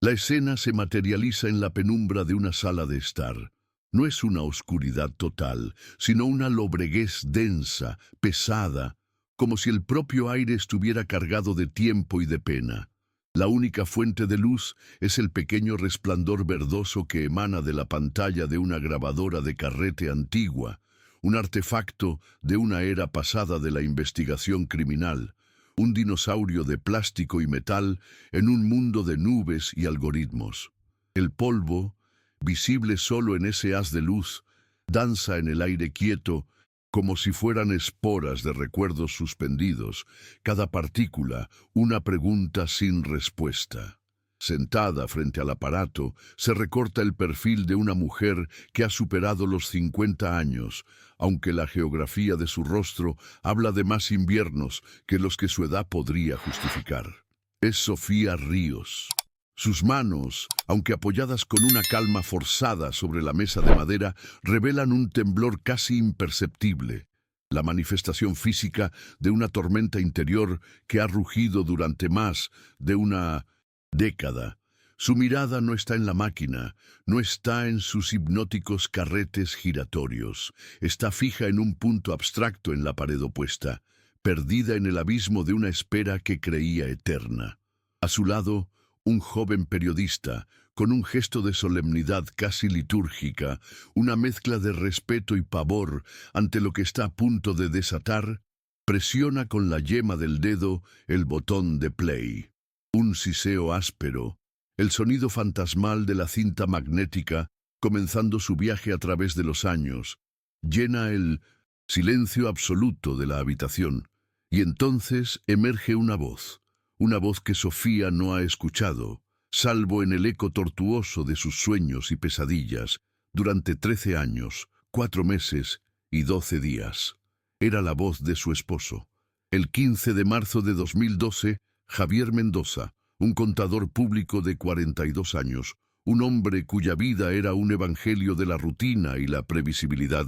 La escena se materializa en la penumbra de una sala de estar. No es una oscuridad total, sino una lobreguez densa, pesada, como si el propio aire estuviera cargado de tiempo y de pena. La única fuente de luz es el pequeño resplandor verdoso que emana de la pantalla de una grabadora de carrete antigua, un artefacto de una era pasada de la investigación criminal, un dinosaurio de plástico y metal en un mundo de nubes y algoritmos. El polvo, visible solo en ese haz de luz, danza en el aire quieto, como si fueran esporas de recuerdos suspendidos, cada partícula una pregunta sin respuesta. Sentada frente al aparato, se recorta el perfil de una mujer que ha superado los 50 años, aunque la geografía de su rostro habla de más inviernos que los que su edad podría justificar. Es Sofía Ríos. Sus manos, aunque apoyadas con una calma forzada sobre la mesa de madera, revelan un temblor casi imperceptible, la manifestación física de una tormenta interior que ha rugido durante más de una década. Su mirada no está en la máquina, no está en sus hipnóticos carretes giratorios, está fija en un punto abstracto en la pared opuesta, perdida en el abismo de una espera que creía eterna. A su lado, un joven periodista, con un gesto de solemnidad casi litúrgica, una mezcla de respeto y pavor ante lo que está a punto de desatar, presiona con la yema del dedo el botón de play. Un siseo áspero, el sonido fantasmal de la cinta magnética, comenzando su viaje a través de los años, llena el silencio absoluto de la habitación, y entonces emerge una voz que Sofía no ha escuchado, salvo en el eco tortuoso de sus sueños y pesadillas, durante 13 años, 4 meses y 12 días. Era la voz de su esposo. El 15 de marzo de 2012, Javier Mendoza, un contador público de 42 años, un hombre cuya vida era un evangelio de la rutina y la previsibilidad,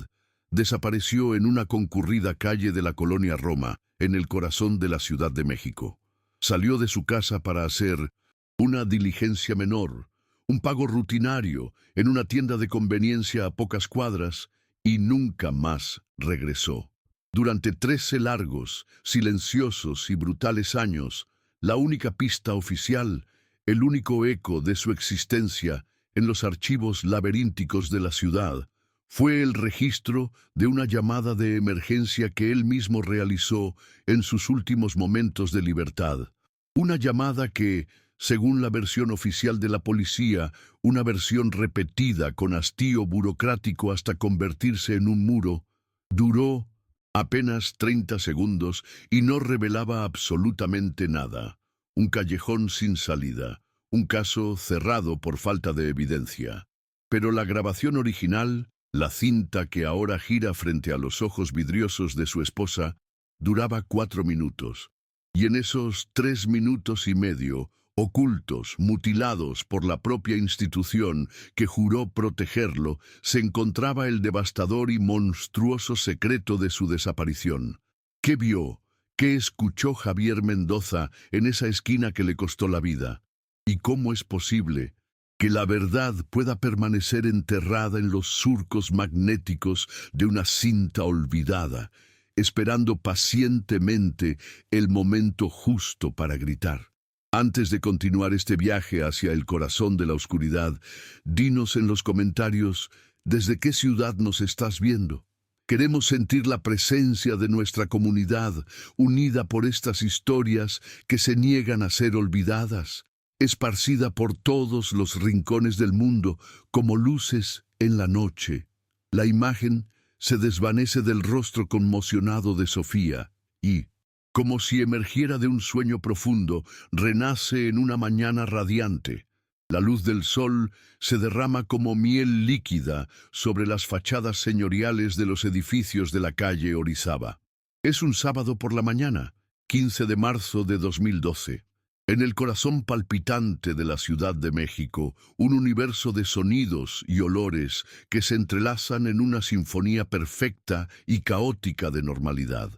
desapareció en una concurrida calle de la colonia Roma, en el corazón de la Ciudad de México. Salió de su casa para hacer una diligencia menor, un pago rutinario en una tienda de conveniencia a pocas cuadras, y nunca más regresó. Durante 13 largos, silenciosos y brutales años, la única pista oficial, el único eco de su existencia en los archivos laberínticos de la ciudad, fue el registro de una llamada de emergencia que él mismo realizó en sus últimos momentos de libertad. Una llamada que, según la versión oficial de la policía, una versión repetida con hastío burocrático hasta convertirse en un muro, duró apenas 30 segundos y no revelaba absolutamente nada. Un callejón sin salida, un caso cerrado por falta de evidencia. Pero la grabación original, la cinta que ahora gira frente a los ojos vidriosos de su esposa, duraba 4 minutos. Y en esos 3 minutos y medio, ocultos, mutilados por la propia institución que juró protegerlo, se encontraba el devastador y monstruoso secreto de su desaparición. ¿Qué vio? ¿Qué escuchó Javier Mendoza en esa esquina que le costó la vida? ¿Y cómo es posible que la verdad pueda permanecer enterrada en los surcos magnéticos de una cinta olvidada, esperando pacientemente el momento justo para gritar? Antes de continuar este viaje hacia el corazón de la oscuridad, dinos en los comentarios desde qué ciudad nos estás viendo. Queremos sentir la presencia de nuestra comunidad, unida por estas historias que se niegan a ser olvidadas, esparcida por todos los rincones del mundo como luces en la noche. La imagen se desvanece del rostro conmocionado de Sofía y, como si emergiera de un sueño profundo, renace en una mañana radiante. La luz del sol se derrama como miel líquida sobre las fachadas señoriales de los edificios de la calle Orizaba. Es un sábado por la mañana, 15 de marzo de 2012. En el corazón palpitante de la Ciudad de México, un universo de sonidos y olores que se entrelazan en una sinfonía perfecta y caótica de normalidad.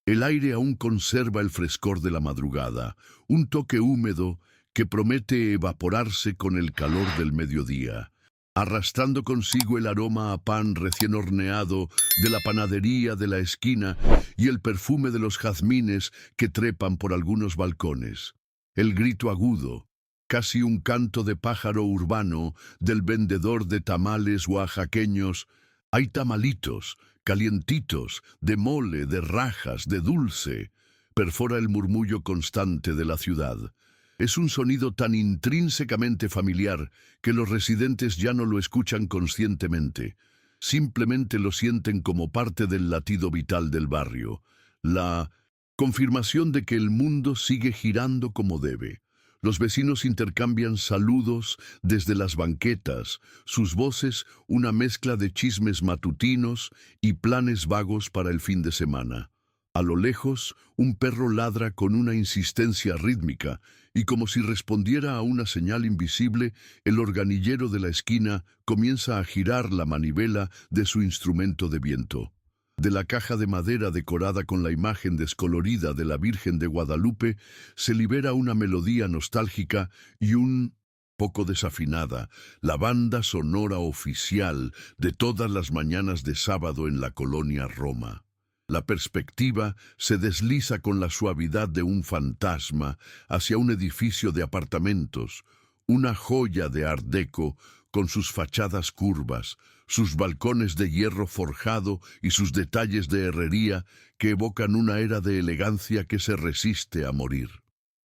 El aire aún conserva el frescor de la madrugada, un toque húmedo que promete evaporarse con el calor del mediodía, arrastrando consigo el aroma a pan recién horneado de la panadería de la esquina y el perfume de los jazmines que trepan por algunos balcones. El grito agudo, casi un canto de pájaro urbano del vendedor de tamales oaxaqueños. Hay tamalitos, calientitos, de mole, de rajas, de dulce. Perfora el murmullo constante de la ciudad. Es un sonido tan intrínsecamente familiar que los residentes ya no lo escuchan conscientemente. Simplemente lo sienten como parte del latido vital del barrio. La confirmación de que el mundo sigue girando como debe. Los vecinos intercambian saludos desde las banquetas, sus voces una mezcla de chismes matutinos y planes vagos para el fin de semana. A lo lejos, un perro ladra con una insistencia rítmica y como si respondiera a una señal invisible, el organillero de la esquina comienza a girar la manivela de su instrumento de viento. De la caja de madera decorada con la imagen descolorida de la Virgen de Guadalupe se libera una melodía nostálgica y un poco desafinada, la banda sonora oficial de todas las mañanas de sábado en la colonia Roma. La perspectiva se desliza con la suavidad de un fantasma hacia un edificio de apartamentos, una joya de Art Deco con sus fachadas curvas, sus balcones de hierro forjado y sus detalles de herrería que evocan una era de elegancia que se resiste a morir.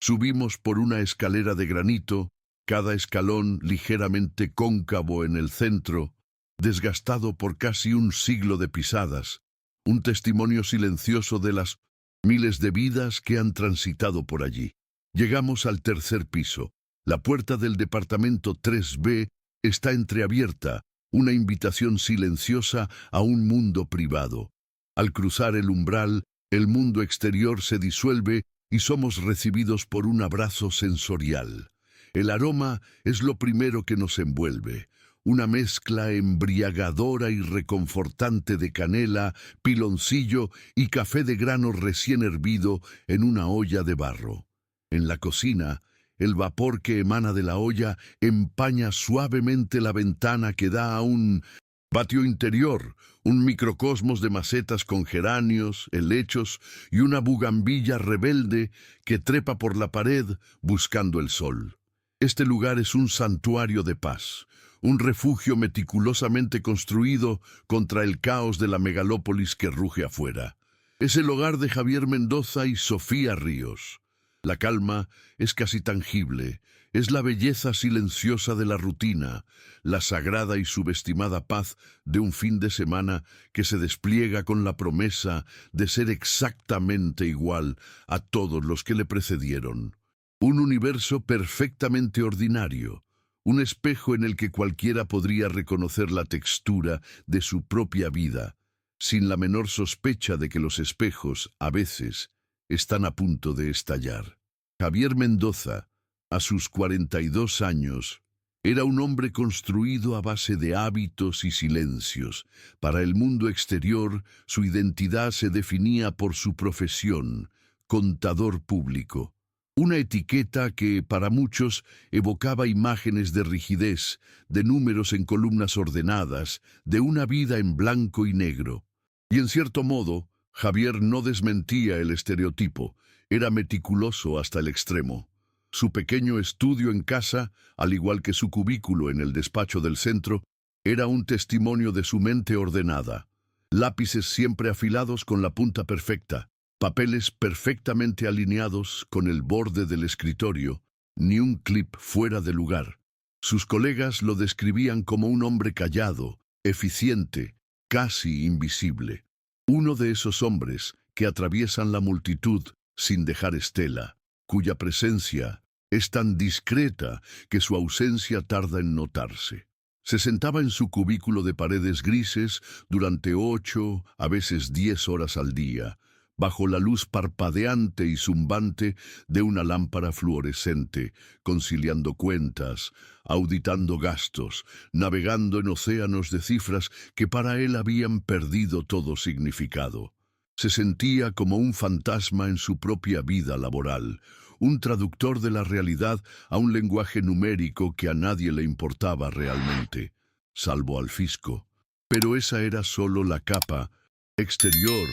Subimos por una escalera de granito, cada escalón ligeramente cóncavo en el centro, desgastado por casi un siglo de pisadas, un testimonio silencioso de las miles de vidas que han transitado por allí. Llegamos al tercer piso. La puerta del departamento 3B está entreabierta, una invitación silenciosa a un mundo privado. Al cruzar el umbral, el mundo exterior se disuelve y somos recibidos por un abrazo sensorial. El aroma es lo primero que nos envuelve, una mezcla embriagadora y reconfortante de canela, piloncillo y café de grano recién hervido en una olla de barro. En la cocina, el vapor que emana de la olla empaña suavemente la ventana que da a un patio interior, un microcosmos de macetas con geranios, helechos y una bugambilla rebelde que trepa por la pared buscando el sol. Este lugar es un santuario de paz, un refugio meticulosamente construido contra el caos de la megalópolis que ruge afuera. Es el hogar de Javier Mendoza y Sofía Ríos. La calma es casi tangible, es la belleza silenciosa de la rutina, la sagrada y subestimada paz de un fin de semana que se despliega con la promesa de ser exactamente igual a todos los que le precedieron. Un universo perfectamente ordinario, un espejo en el que cualquiera podría reconocer la textura de su propia vida, sin la menor sospecha de que los espejos, a veces, están a punto de estallar. Javier Mendoza, a sus 42 años, era un hombre construido a base de hábitos y silencios. Para el mundo exterior, su identidad se definía por su profesión, contador público. Una etiqueta que, para muchos, evocaba imágenes de rigidez, de números en columnas ordenadas, de una vida en blanco y negro. Y en cierto modo, Javier no desmentía el estereotipo, era meticuloso hasta el extremo. Su pequeño estudio en casa, al igual que su cubículo en el despacho del centro, era un testimonio de su mente ordenada. Lápices siempre afilados con la punta perfecta, papeles perfectamente alineados con el borde del escritorio, ni un clip fuera de lugar. Sus colegas lo describían como un hombre callado, eficiente, casi invisible. Uno de esos hombres que atraviesan la multitud sin dejar estela, cuya presencia es tan discreta que su ausencia tarda en notarse. Se sentaba en su cubículo de paredes grises durante 8, a veces 10 horas al día, bajo la luz parpadeante y zumbante de una lámpara fluorescente, conciliando cuentas, auditando gastos, navegando en océanos de cifras que para él habían perdido todo significado. Se sentía como un fantasma en su propia vida laboral, un traductor de la realidad a un lenguaje numérico que a nadie le importaba realmente, salvo al fisco. Pero esa era solo la capa exterior,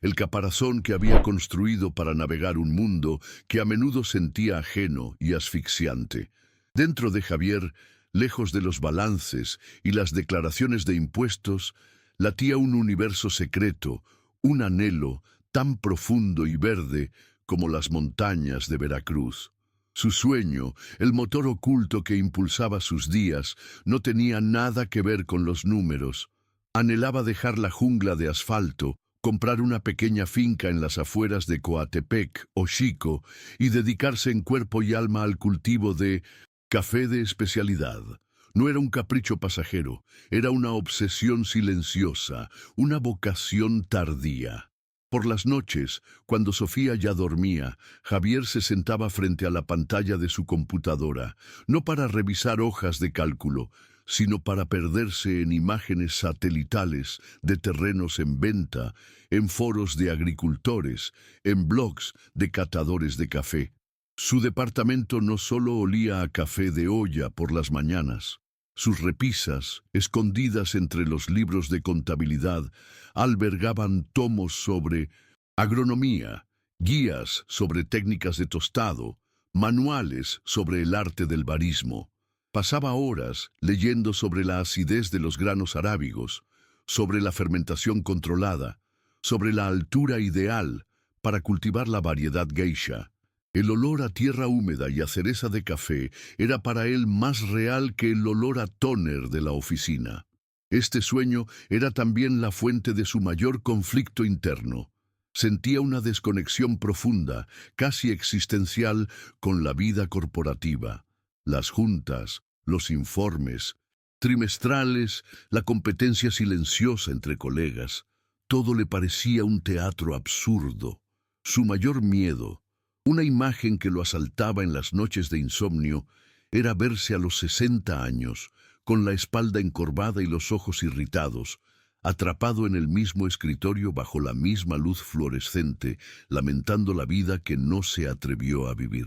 el caparazón que había construido para navegar un mundo que a menudo sentía ajeno y asfixiante. Dentro de Javier, lejos de los balances y las declaraciones de impuestos, latía un universo secreto, un anhelo tan profundo y verde como las montañas de Veracruz. Su sueño, el motor oculto que impulsaba sus días, no tenía nada que ver con los números. Anhelaba dejar la jungla de asfalto, comprar una pequeña finca en las afueras de Coatepec o Xico y dedicarse en cuerpo y alma al cultivo de café de especialidad. No era un capricho pasajero, era una obsesión silenciosa, una vocación tardía. Por las noches, cuando Sofía ya dormía, Javier se sentaba frente a la pantalla de su computadora, no para revisar hojas de cálculo, sino para perderse en imágenes satelitales de terrenos en venta, en foros de agricultores, en blogs de catadores de café. Su departamento no solo olía a café de olla por las mañanas. Sus repisas, escondidas entre los libros de contabilidad, albergaban tomos sobre agronomía, guías sobre técnicas de tostado, manuales sobre el arte del barismo. Pasaba horas leyendo sobre la acidez de los granos arábigos, sobre la fermentación controlada, sobre la altura ideal para cultivar la variedad geisha. El olor a tierra húmeda y a cereza de café era para él más real que el olor a tóner de la oficina. Este sueño era también la fuente de su mayor conflicto interno. Sentía una desconexión profunda, casi existencial, con la vida corporativa. Las juntas, los informes, trimestrales, la competencia silenciosa entre colegas. Todo le parecía un teatro absurdo. Su mayor miedo, una imagen que lo asaltaba en las noches de insomnio, era verse a los 60 años, con la espalda encorvada y los ojos irritados, atrapado en el mismo escritorio bajo la misma luz fluorescente, lamentando la vida que no se atrevió a vivir.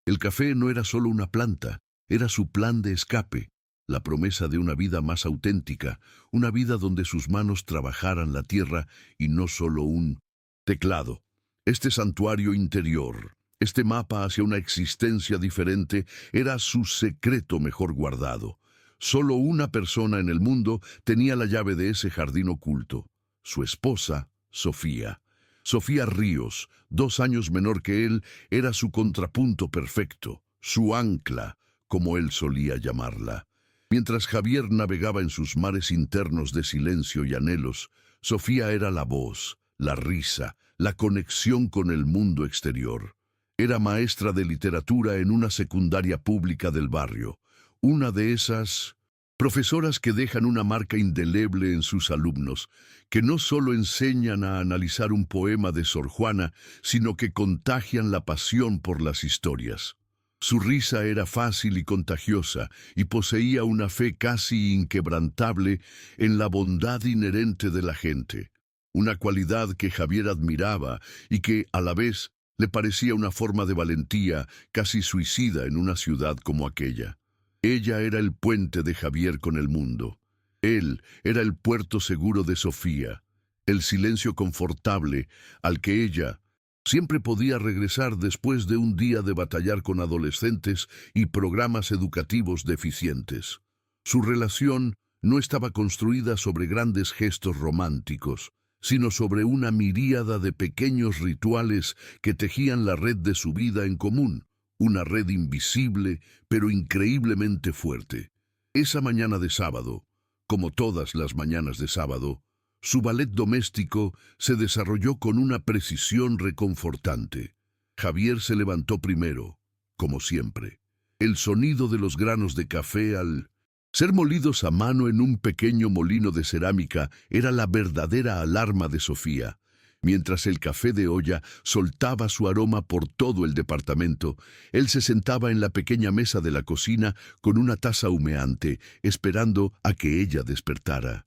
El café no era solo una planta, era su plan de escape, la promesa de una vida más auténtica, una vida donde sus manos trabajaran la tierra y no solo un teclado. Este santuario interior, este mapa hacia una existencia diferente, era su secreto mejor guardado. Solo una persona en el mundo tenía la llave de ese jardín oculto, su esposa, Sofía. Sofía Ríos, 2 años menor que él, era su contrapunto perfecto, su ancla, como él solía llamarla. Mientras Javier navegaba en sus mares internos de silencio y anhelos, Sofía era la voz, la risa, la conexión con el mundo exterior. Era maestra de literatura en una secundaria pública del barrio, una de esas profesoras que dejan una marca indeleble en sus alumnos, que no solo enseñan a analizar un poema de Sor Juana, sino que contagian la pasión por las historias. Su risa era fácil y contagiosa, y poseía una fe casi inquebrantable en la bondad inherente de la gente, una cualidad que Javier admiraba y que, a la vez, le parecía una forma de valentía casi suicida en una ciudad como aquella. Ella era el puente de Javier con el mundo. Él era el puerto seguro de Sofía, el silencio confortable al que ella siempre podía regresar después de un día de batallar con adolescentes y programas educativos deficientes. Su relación no estaba construida sobre grandes gestos románticos, sino sobre una miríada de pequeños rituales que tejían la red de su vida en común, una red invisible pero increíblemente fuerte. Esa mañana de sábado, como todas las mañanas de sábado, su ballet doméstico se desarrolló con una precisión reconfortante. Javier se levantó primero, como siempre. El sonido de los granos de café al ser molidos a mano en un pequeño molino de cerámica era la verdadera alarma de Sofía. Mientras el café de olla soltaba su aroma por todo el departamento, él se sentaba en la pequeña mesa de la cocina con una taza humeante, esperando a que ella despertara.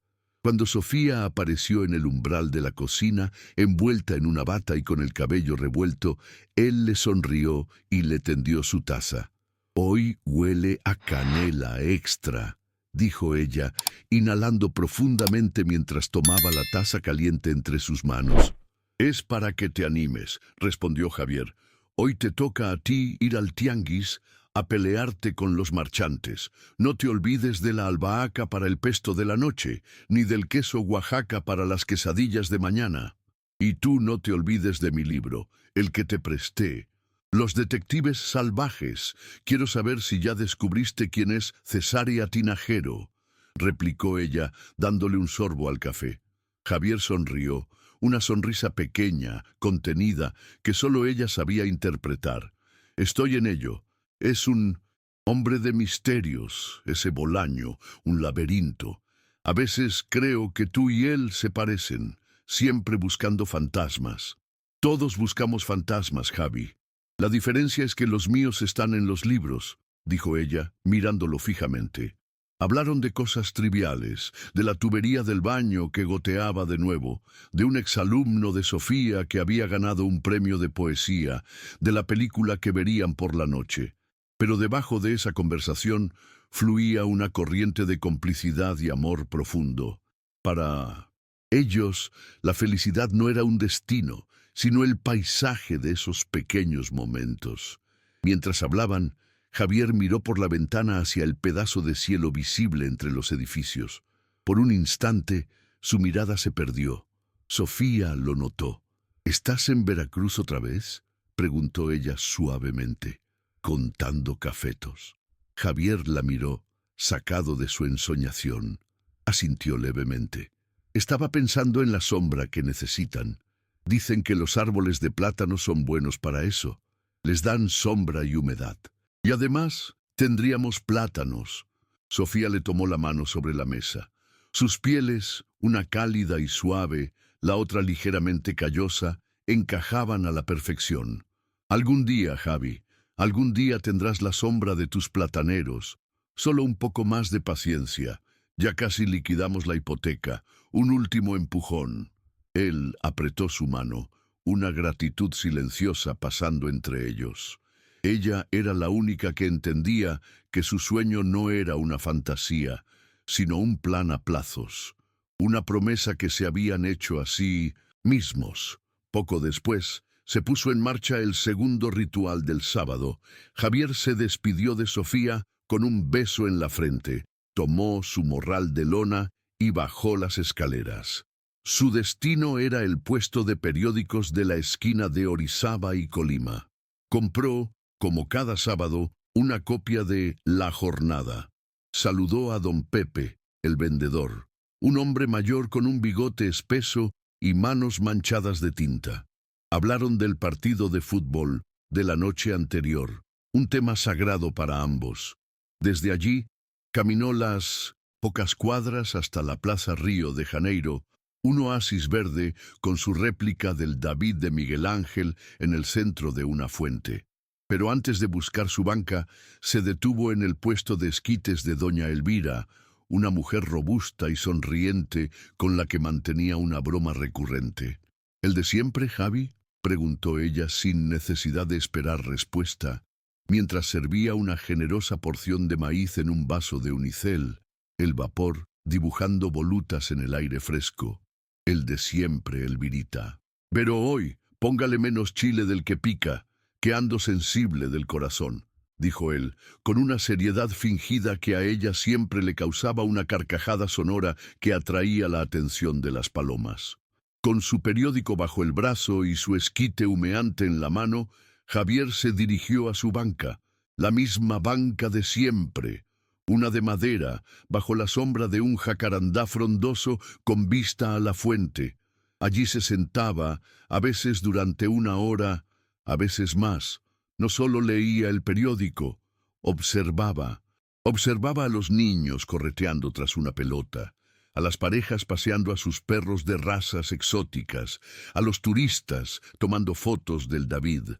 Cuando Sofía apareció en el umbral de la cocina, envuelta en una bata y con el cabello revuelto, él le sonrió y le tendió su taza. «Hoy huele a canela extra», dijo ella, inhalando profundamente mientras tomaba la taza caliente entre sus manos. «Es para que te animes», respondió Javier. «Hoy te toca a ti ir al tianguis a pelearte con los marchantes. No te olvides de la albahaca para el pesto de la noche, ni del queso Oaxaca para las quesadillas de mañana. Y tú no te olvides de mi libro, el que te presté. Los detectives salvajes. Quiero saber si ya descubriste quién es Cesárea Tinajero», replicó ella, dándole un sorbo al café. Javier sonrió, una sonrisa pequeña, contenida, que solo ella sabía interpretar. «Estoy en ello. Es un hombre de misterios, ese Bolaño, un laberinto. A veces creo que tú y él se parecen, siempre buscando fantasmas. Todos buscamos fantasmas, Javi. La diferencia es que los míos están en los libros», dijo ella, mirándolo fijamente. Hablaron de cosas triviales, de la tubería del baño que goteaba de nuevo, de un exalumno de Sofía que había ganado un premio de poesía, de la película que verían por la noche. Pero debajo de esa conversación fluía una corriente de complicidad y amor profundo. Para ellos, la felicidad no era un destino, sino el paisaje de esos pequeños momentos. Mientras hablaban, Javier miró por la ventana hacia el pedazo de cielo visible entre los edificios. Por un instante, su mirada se perdió. Sofía lo notó. «¿Estás en Veracruz otra vez?», preguntó ella suavemente. «¿Contando cafetos?». Javier la miró, sacado de su ensoñación. Asintió levemente. «Estaba pensando en la sombra que necesitan. Dicen que los árboles de plátano son buenos para eso. Les dan sombra y humedad. Y además, tendríamos plátanos». Sofía le tomó la mano sobre la mesa. Sus pieles, una cálida y suave, la otra ligeramente callosa, encajaban a la perfección. «Algún día, Javi, algún día tendrás la sombra de tus plataneros. Solo un poco más de paciencia. Ya casi liquidamos la hipoteca. Un último empujón». Él apretó su mano, una gratitud silenciosa pasando entre ellos. Ella era la única que entendía que su sueño no era una fantasía, sino un plan a plazos, una promesa que se habían hecho a sí mismos. Poco después, se puso en marcha el segundo ritual del sábado. Javier se despidió de Sofía con un beso en la frente, tomó su morral de lona y bajó las escaleras. Su destino era el puesto de periódicos de la esquina de Orizaba y Colima. Compró, como cada sábado, una copia de La Jornada. Saludó a don Pepe, el vendedor, un hombre mayor con un bigote espeso y manos manchadas de tinta. Hablaron del partido de fútbol de la noche anterior, un tema sagrado para ambos. Desde allí, caminó las pocas cuadras hasta la Plaza Río de Janeiro, un oasis verde con su réplica del David de Miguel Ángel en el centro de una fuente. Pero antes de buscar su banca, se detuvo en el puesto de esquites de doña Elvira, una mujer robusta y sonriente con la que mantenía una broma recurrente. «¿El de siempre, Javi?», preguntó ella sin necesidad de esperar respuesta, mientras servía una generosa porción de maíz en un vaso de unicel, el vapor dibujando volutas en el aire fresco. «El de siempre, Elvirita. Pero hoy, póngale menos chile del que pica, que ando sensible del corazón», dijo él, con una seriedad fingida que a ella siempre le causaba una carcajada sonora que atraía la atención de las palomas. Con su periódico bajo el brazo y su esquite humeante en la mano, Javier se dirigió a su banca, la misma banca de siempre, una de madera, bajo la sombra de un jacarandá frondoso con vista a la fuente. Allí se sentaba, a veces durante una hora, a veces más. No solo leía el periódico, observaba a los niños correteando tras una pelota, a las parejas paseando a sus perros de razas exóticas, a los turistas tomando fotos del David.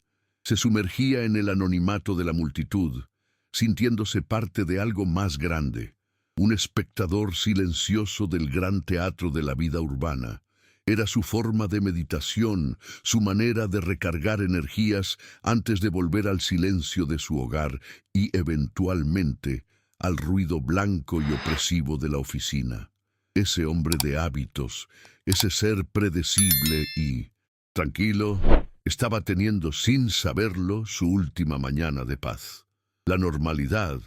Se sumergía en el anonimato de la multitud, sintiéndose parte de algo más grande. un espectador silencioso del gran teatro de la vida urbana. Era su forma de meditación, su manera de recargar energías antes de volver al silencio de su hogar y, eventualmente, al ruido blanco y opresivo de la oficina. Ese hombre de hábitos, ese ser predecible y, tranquilo, estaba teniendo, sin saberlo, su última mañana de paz. La normalidad,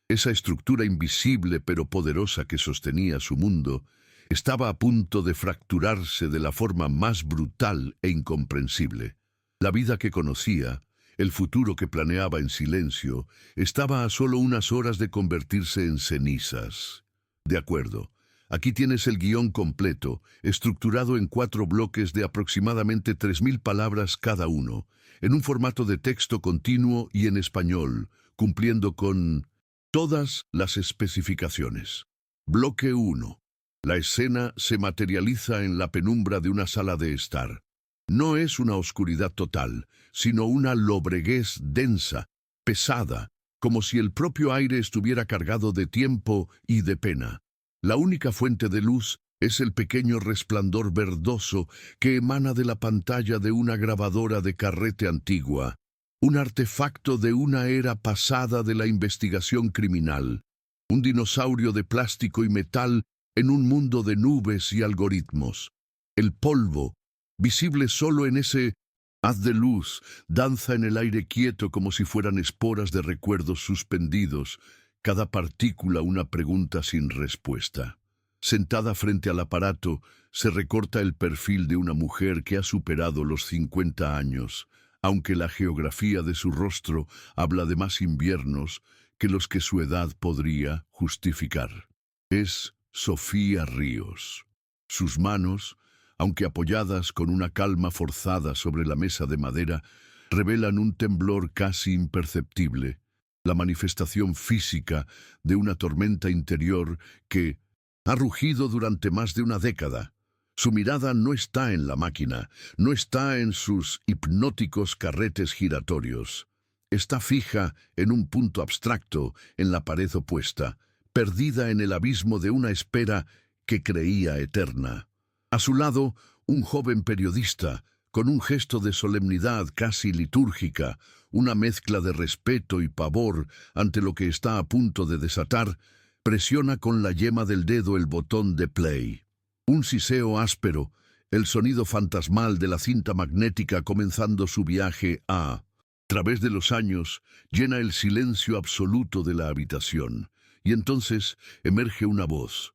esa estructura invisible pero poderosa que sostenía su mundo, estaba a punto de fracturarse de la forma más brutal e incomprensible. La vida que conocía, el futuro que planeaba en silencio, estaba a solo unas horas de convertirse en cenizas. De acuerdo, aquí tienes el guión completo, estructurado en 4 bloques de aproximadamente 3000 palabras cada uno, en un formato de texto continuo y en español, cumpliendo con todas las especificaciones. Bloque 1. La escena se materializa en la penumbra de una sala de estar. No es una oscuridad total, sino una lobreguez densa, pesada, como si el propio aire estuviera cargado de tiempo y de pena. La única fuente de luz es el pequeño resplandor verdoso que emana de la pantalla de una grabadora de carrete antigua, un artefacto de una era pasada de la investigación criminal, un dinosaurio de plástico y metal en un mundo de nubes y algoritmos. El polvo, visible solo en ese haz de luz, danza en el aire quieto como si fueran esporas de recuerdos suspendidos, cada partícula una pregunta sin respuesta. Sentada frente al aparato, se recorta el perfil de una mujer que ha superado los 50 años, aunque la geografía de su rostro habla de más inviernos que los que su edad podría justificar. Es Sofía Ríos. Sus manos, aunque apoyadas con una calma forzada sobre la mesa de madera, revelan un temblor casi imperceptible, la manifestación física de una tormenta interior que ha rugido durante más de una década. Su mirada no está en la máquina, no está en sus hipnóticos carretes giratorios. Está fija en un punto abstracto en la pared opuesta, perdida en el abismo de una espera que creía eterna. A su lado, un joven periodista, con un gesto de solemnidad casi litúrgica, una mezcla de respeto y pavor ante lo que está a punto de desatar, presiona con la yema del dedo el botón de play. Un siseo áspero, el sonido fantasmal de la cinta magnética comenzando su viaje a través de los años, llena el silencio absoluto de la habitación. Y entonces emerge una voz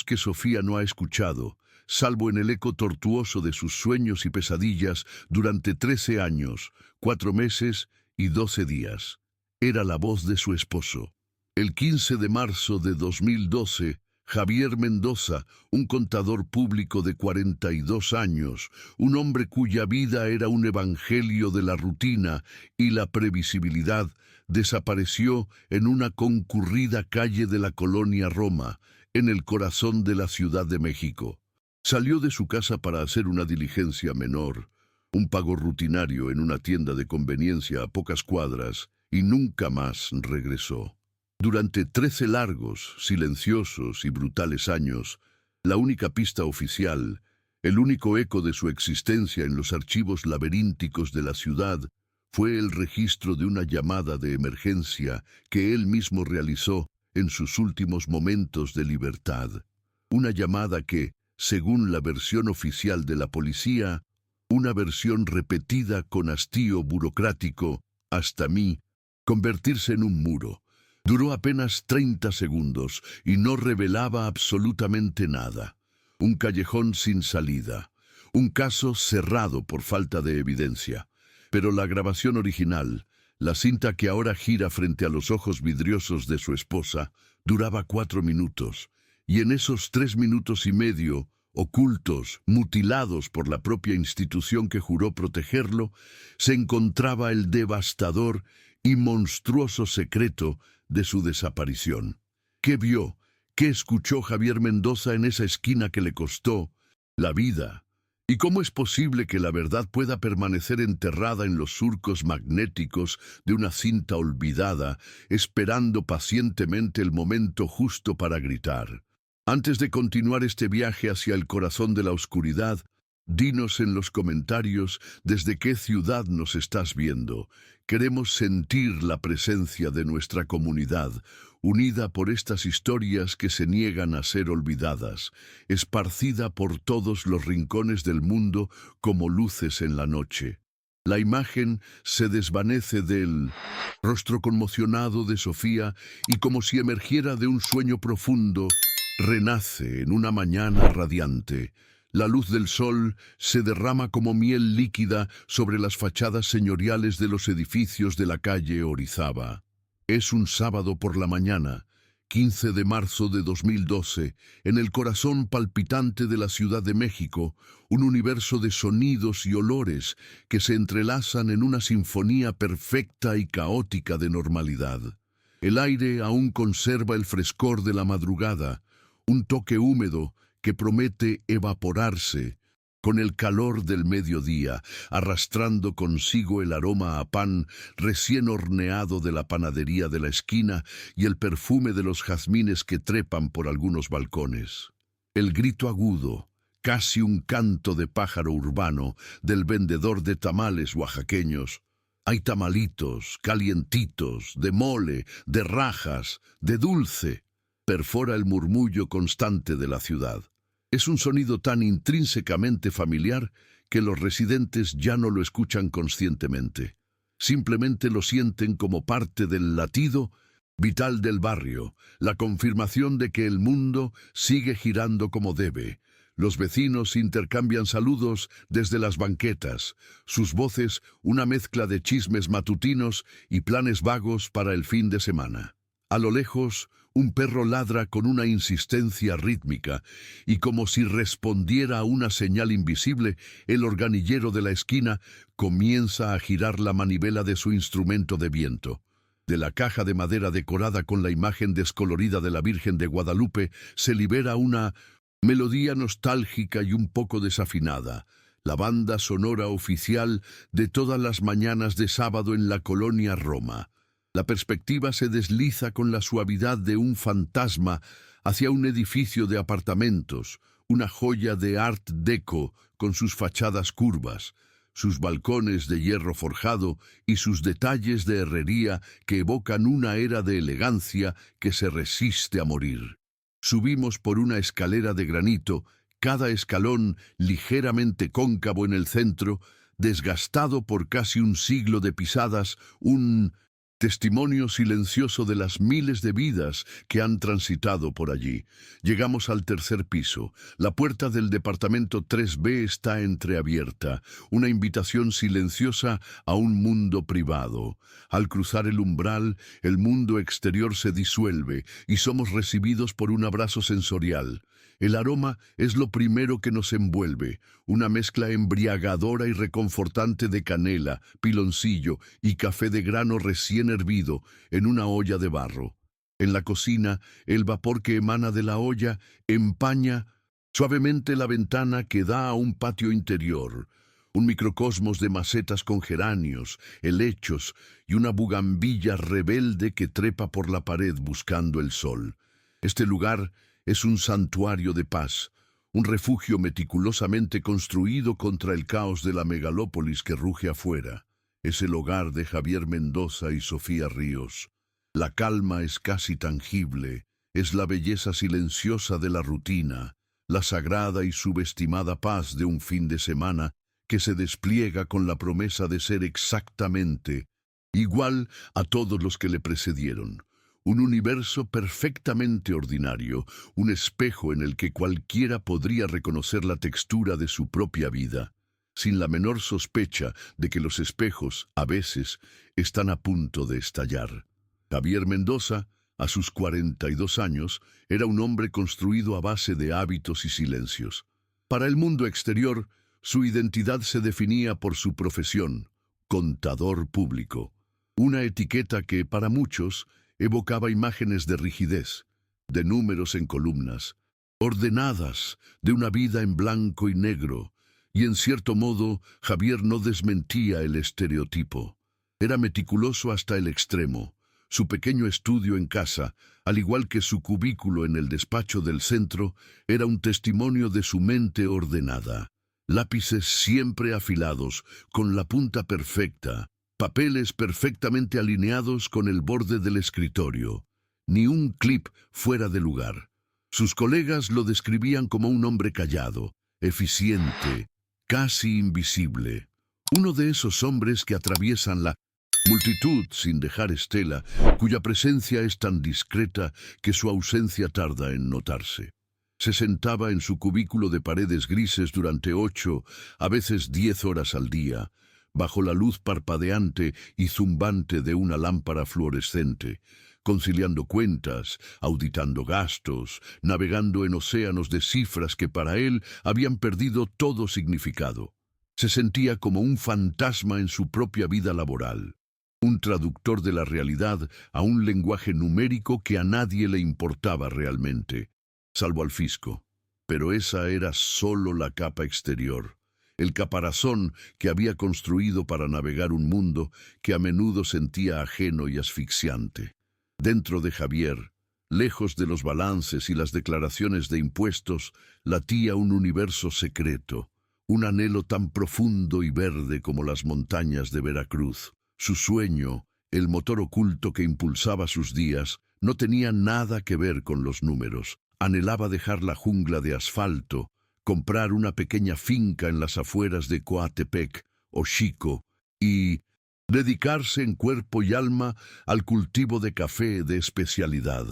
que Sofía no ha escuchado, salvo en el eco tortuoso de sus sueños y pesadillas durante 13 años, 4 meses y 12 días. Era la voz de su esposo. El 15 de marzo de 2012, Javier Mendoza, un contador público de 42 años, un hombre cuya vida era un evangelio de la rutina y la previsibilidad, desapareció en una concurrida calle de la colonia Roma, en el corazón de la Ciudad de México. Salió de su casa para hacer una diligencia menor, un pago rutinario en una tienda de conveniencia a pocas cuadras, y nunca más regresó. Durante 13 largos, silenciosos y brutales años, la única pista oficial, el único eco de su existencia en los archivos laberínticos de la ciudad, fue el registro de una llamada de emergencia que él mismo realizó en sus últimos momentos de libertad. Una llamada que, según la versión oficial de la policía, una versión repetida con hastío burocrático, hasta mí, convertirse en un muro. Duró apenas 30 segundos y no revelaba absolutamente nada. Un callejón sin salida. Un caso cerrado por falta de evidencia. Pero la grabación original, la cinta que ahora gira frente a los ojos vidriosos de su esposa, duraba 4 minutos. Y en esos 3 minutos y medio, ocultos, mutilados por la propia institución que juró protegerlo, se encontraba el devastador y monstruoso secreto de su desaparición. ¿Qué vio? ¿Qué escuchó Javier Mendoza en esa esquina que le costó la vida ¿Y cómo es posible que la verdad pueda permanecer enterrada en los surcos magnéticos de una cinta olvidada, esperando pacientemente el momento justo para gritar? Antes de continuar este viaje hacia el corazón de la oscuridad, dinos en los comentarios desde qué ciudad nos estás viendo. Queremos sentir la presencia de nuestra comunidad, unida por estas historias que se niegan a ser olvidadas, esparcida por todos los rincones del mundo como luces en la noche. La imagen se desvanece del rostro conmocionado de Sofía y como si emergiera de un sueño profundo, renace en una mañana radiante. La luz del sol se derrama como miel líquida sobre las fachadas señoriales de los edificios de la calle Orizaba. Es un sábado por la mañana, 15 de marzo de 2012, en el corazón palpitante de la Ciudad de México, un universo de sonidos y olores que se entrelazan en una sinfonía perfecta y caótica de normalidad. El aire aún conserva el frescor de la madrugada, un toque húmedo que promete evaporarse con el calor del mediodía, arrastrando consigo el aroma a pan recién horneado de la panadería de la esquina y el perfume de los jazmines que trepan por algunos balcones. El grito agudo, casi un canto de pájaro urbano, del vendedor de tamales oaxaqueños. Hay tamalitos, calientitos, de mole, de rajas, de dulce. Perfora el murmullo constante de la ciudad. Es un sonido tan intrínsecamente familiar que los residentes ya no lo escuchan conscientemente. Simplemente lo sienten como parte del latido vital del barrio, la confirmación de que el mundo sigue girando como debe. Los vecinos intercambian saludos desde las banquetas, sus voces una mezcla de chismes matutinos y planes vagos para el fin de semana. A lo lejos, un perro ladra con una insistencia rítmica y como si respondiera a una señal invisible, el organillero de la esquina comienza a girar la manivela de su instrumento de viento. De la caja de madera decorada con la imagen descolorida de la Virgen de Guadalupe se libera una melodía nostálgica y un poco desafinada, la banda sonora oficial de todas las mañanas de sábado en la colonia Roma. La perspectiva se desliza con la suavidad de un fantasma hacia un edificio de apartamentos, una joya de Art Deco con sus fachadas curvas, sus balcones de hierro forjado y sus detalles de herrería que evocan una era de elegancia que se resiste a morir. Subimos por una escalera de granito, cada escalón ligeramente cóncavo en el centro, desgastado por casi un siglo de pisadas, un testimonio silencioso de las miles de vidas que han transitado por allí. Llegamos al tercer piso. La puerta del departamento 3B está entreabierta, una invitación silenciosa a un mundo privado. Al cruzar el umbral, el mundo exterior se disuelve y somos recibidos por un abrazo sensorial. El aroma es lo primero que nos envuelve, una mezcla embriagadora y reconfortante de canela, piloncillo y café de grano recién hervido en una olla de barro. En la cocina, el vapor que emana de la olla empaña suavemente la ventana que da a un patio interior, un microcosmos de macetas con geranios, helechos y una bugambilla rebelde que trepa por la pared buscando el sol. Este lugar es un santuario de paz, un refugio meticulosamente construido contra el caos de la megalópolis que ruge afuera. Es el hogar de Javier Mendoza y Sofía Ríos. La calma es casi tangible, es la belleza silenciosa de la rutina, la sagrada y subestimada paz de un fin de semana que se despliega con la promesa de ser exactamente igual a todos los que le precedieron. Un universo perfectamente ordinario, un espejo en el que cualquiera podría reconocer la textura de su propia vida, sin la menor sospecha de que los espejos, a veces, están a punto de estallar. Javier Mendoza, a sus 42 años, era un hombre construido a base de hábitos y silencios. Para el mundo exterior, su identidad se definía por su profesión, contador público, una etiqueta que, para muchos, evocaba imágenes de rigidez, de números en columnas, ordenadas, de una vida en blanco y negro, Y en cierto modo, Javier no desmentía el estereotipo. Era meticuloso hasta el extremo. Su pequeño estudio en casa, al igual que su cubículo en el despacho del centro, era un testimonio de su mente ordenada. Lápices siempre afilados, con la punta perfecta, papeles perfectamente alineados con el borde del escritorio. Ni un clip fuera de lugar. Sus colegas lo describían como un hombre callado, eficiente, casi invisible. Uno de esos hombres que atraviesan la multitud sin dejar estela, cuya presencia es tan discreta que su ausencia tarda en notarse. Se sentaba en su cubículo de paredes grises durante 8, a veces 10 horas al día, bajo la luz parpadeante y zumbante de una lámpara fluorescente, conciliando cuentas, auditando gastos, navegando en océanos de cifras que para él habían perdido todo significado. Se sentía como un fantasma en su propia vida laboral, un traductor de la realidad a un lenguaje numérico que a nadie le importaba realmente, salvo al fisco. Pero esa era solo la capa exterior, el caparazón que había construido para navegar un mundo que a menudo sentía ajeno y asfixiante. Dentro de Javier, lejos de los balances y las declaraciones de impuestos, latía un universo secreto, un anhelo tan profundo y verde como las montañas de Veracruz. Su sueño, el motor oculto que impulsaba sus días, no tenía nada que ver con los números. Anhelaba dejar la jungla de asfalto, comprar una pequeña finca en las afueras de Coatepec o Xico y dedicarse en cuerpo y alma al cultivo de café de especialidad.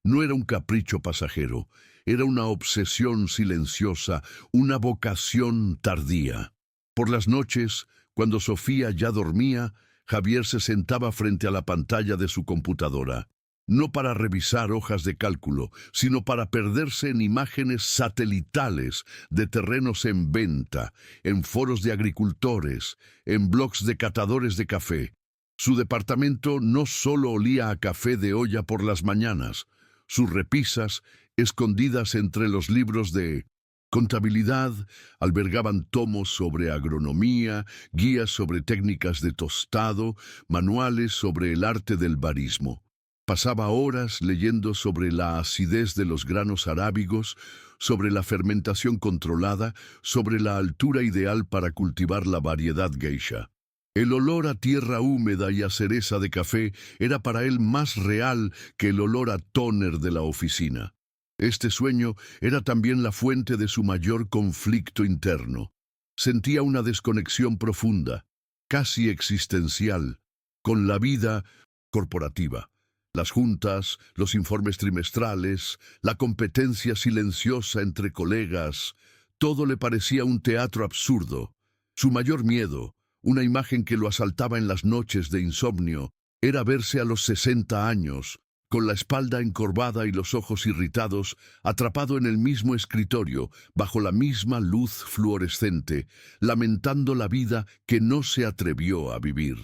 No era un capricho pasajero, era una obsesión silenciosa, una vocación tardía. Por las noches, cuando Sofía ya dormía, Javier se sentaba frente a la pantalla de su computadora, no para revisar hojas de cálculo, sino para perderse en imágenes satelitales de terrenos en venta, en foros de agricultores, en blogs de catadores de café. Su departamento no solo olía a café de olla por las mañanas, sus repisas, escondidas entre los libros de contabilidad, albergaban tomos sobre agronomía, guías sobre técnicas de tostado, manuales sobre el arte del barismo. Pasaba horas leyendo sobre la acidez de los granos arábigos, sobre la fermentación controlada, sobre la altura ideal para cultivar la variedad geisha. El olor a tierra húmeda y a cereza de café era para él más real que el olor a tóner de la oficina. Este sueño era también la fuente de su mayor conflicto interno. Sentía una desconexión profunda, casi existencial, con la vida corporativa. Las juntas, los informes trimestrales, la competencia silenciosa entre colegas, todo le parecía un teatro absurdo. Su mayor miedo, una imagen que lo asaltaba en las noches de insomnio, era verse a los 60 años, con la espalda encorvada y los ojos irritados, atrapado en el mismo escritorio, bajo la misma luz fluorescente, lamentando la vida que no se atrevió a vivir.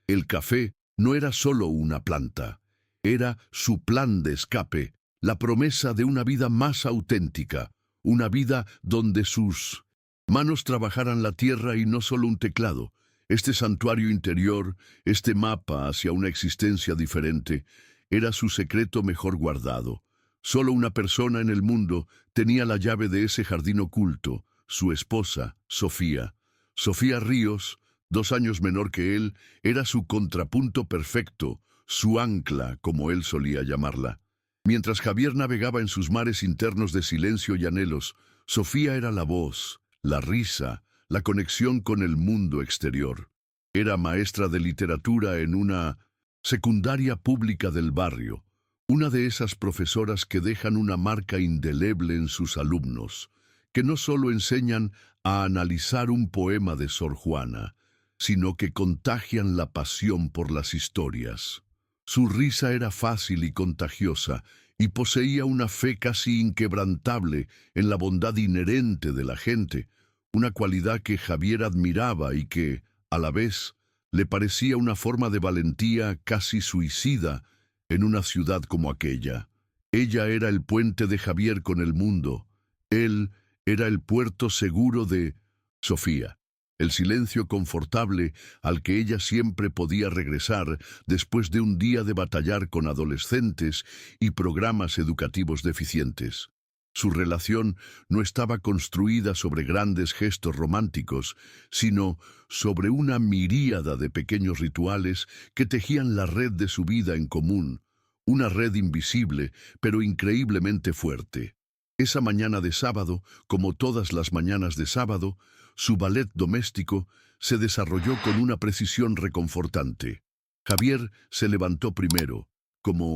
El café no era solo una planta. Era su plan de escape, la promesa de una vida más auténtica, una vida donde sus manos trabajaran la tierra y no solo un teclado. Este santuario interior, este mapa hacia una existencia diferente, era su secreto mejor guardado. Solo una persona en el mundo tenía la llave de ese jardín oculto, su esposa, Sofía. Sofía Ríos, 2 años menor que él, era su contrapunto perfecto, su ancla, como él solía llamarla. Mientras Javier navegaba en sus mares internos de silencio y anhelos, Sofía era la voz, la risa, la conexión con el mundo exterior. Era maestra de literatura en una secundaria pública del barrio, una de esas profesoras que dejan una marca indeleble en sus alumnos, que no solo enseñan a analizar un poema de Sor Juana, sino que contagian la pasión por las historias. Su risa era fácil y contagiosa, y poseía una fe casi inquebrantable en la bondad inherente de la gente, una cualidad que Javier admiraba y que, a la vez, le parecía una forma de valentía casi suicida en una ciudad como aquella. Ella era el puente de Javier con el mundo. Él era el puerto seguro de Sofía. El silencio confortable al que ella siempre podía regresar después de un día de batallar con adolescentes y programas educativos deficientes. Su relación no estaba construida sobre grandes gestos románticos, sino sobre una miríada de pequeños rituales que tejían la red de su vida en común, una red invisible, pero increíblemente fuerte. Esa mañana de sábado, como todas las mañanas de sábado, su ballet doméstico se desarrolló con una precisión reconfortante. Javier se levantó primero, como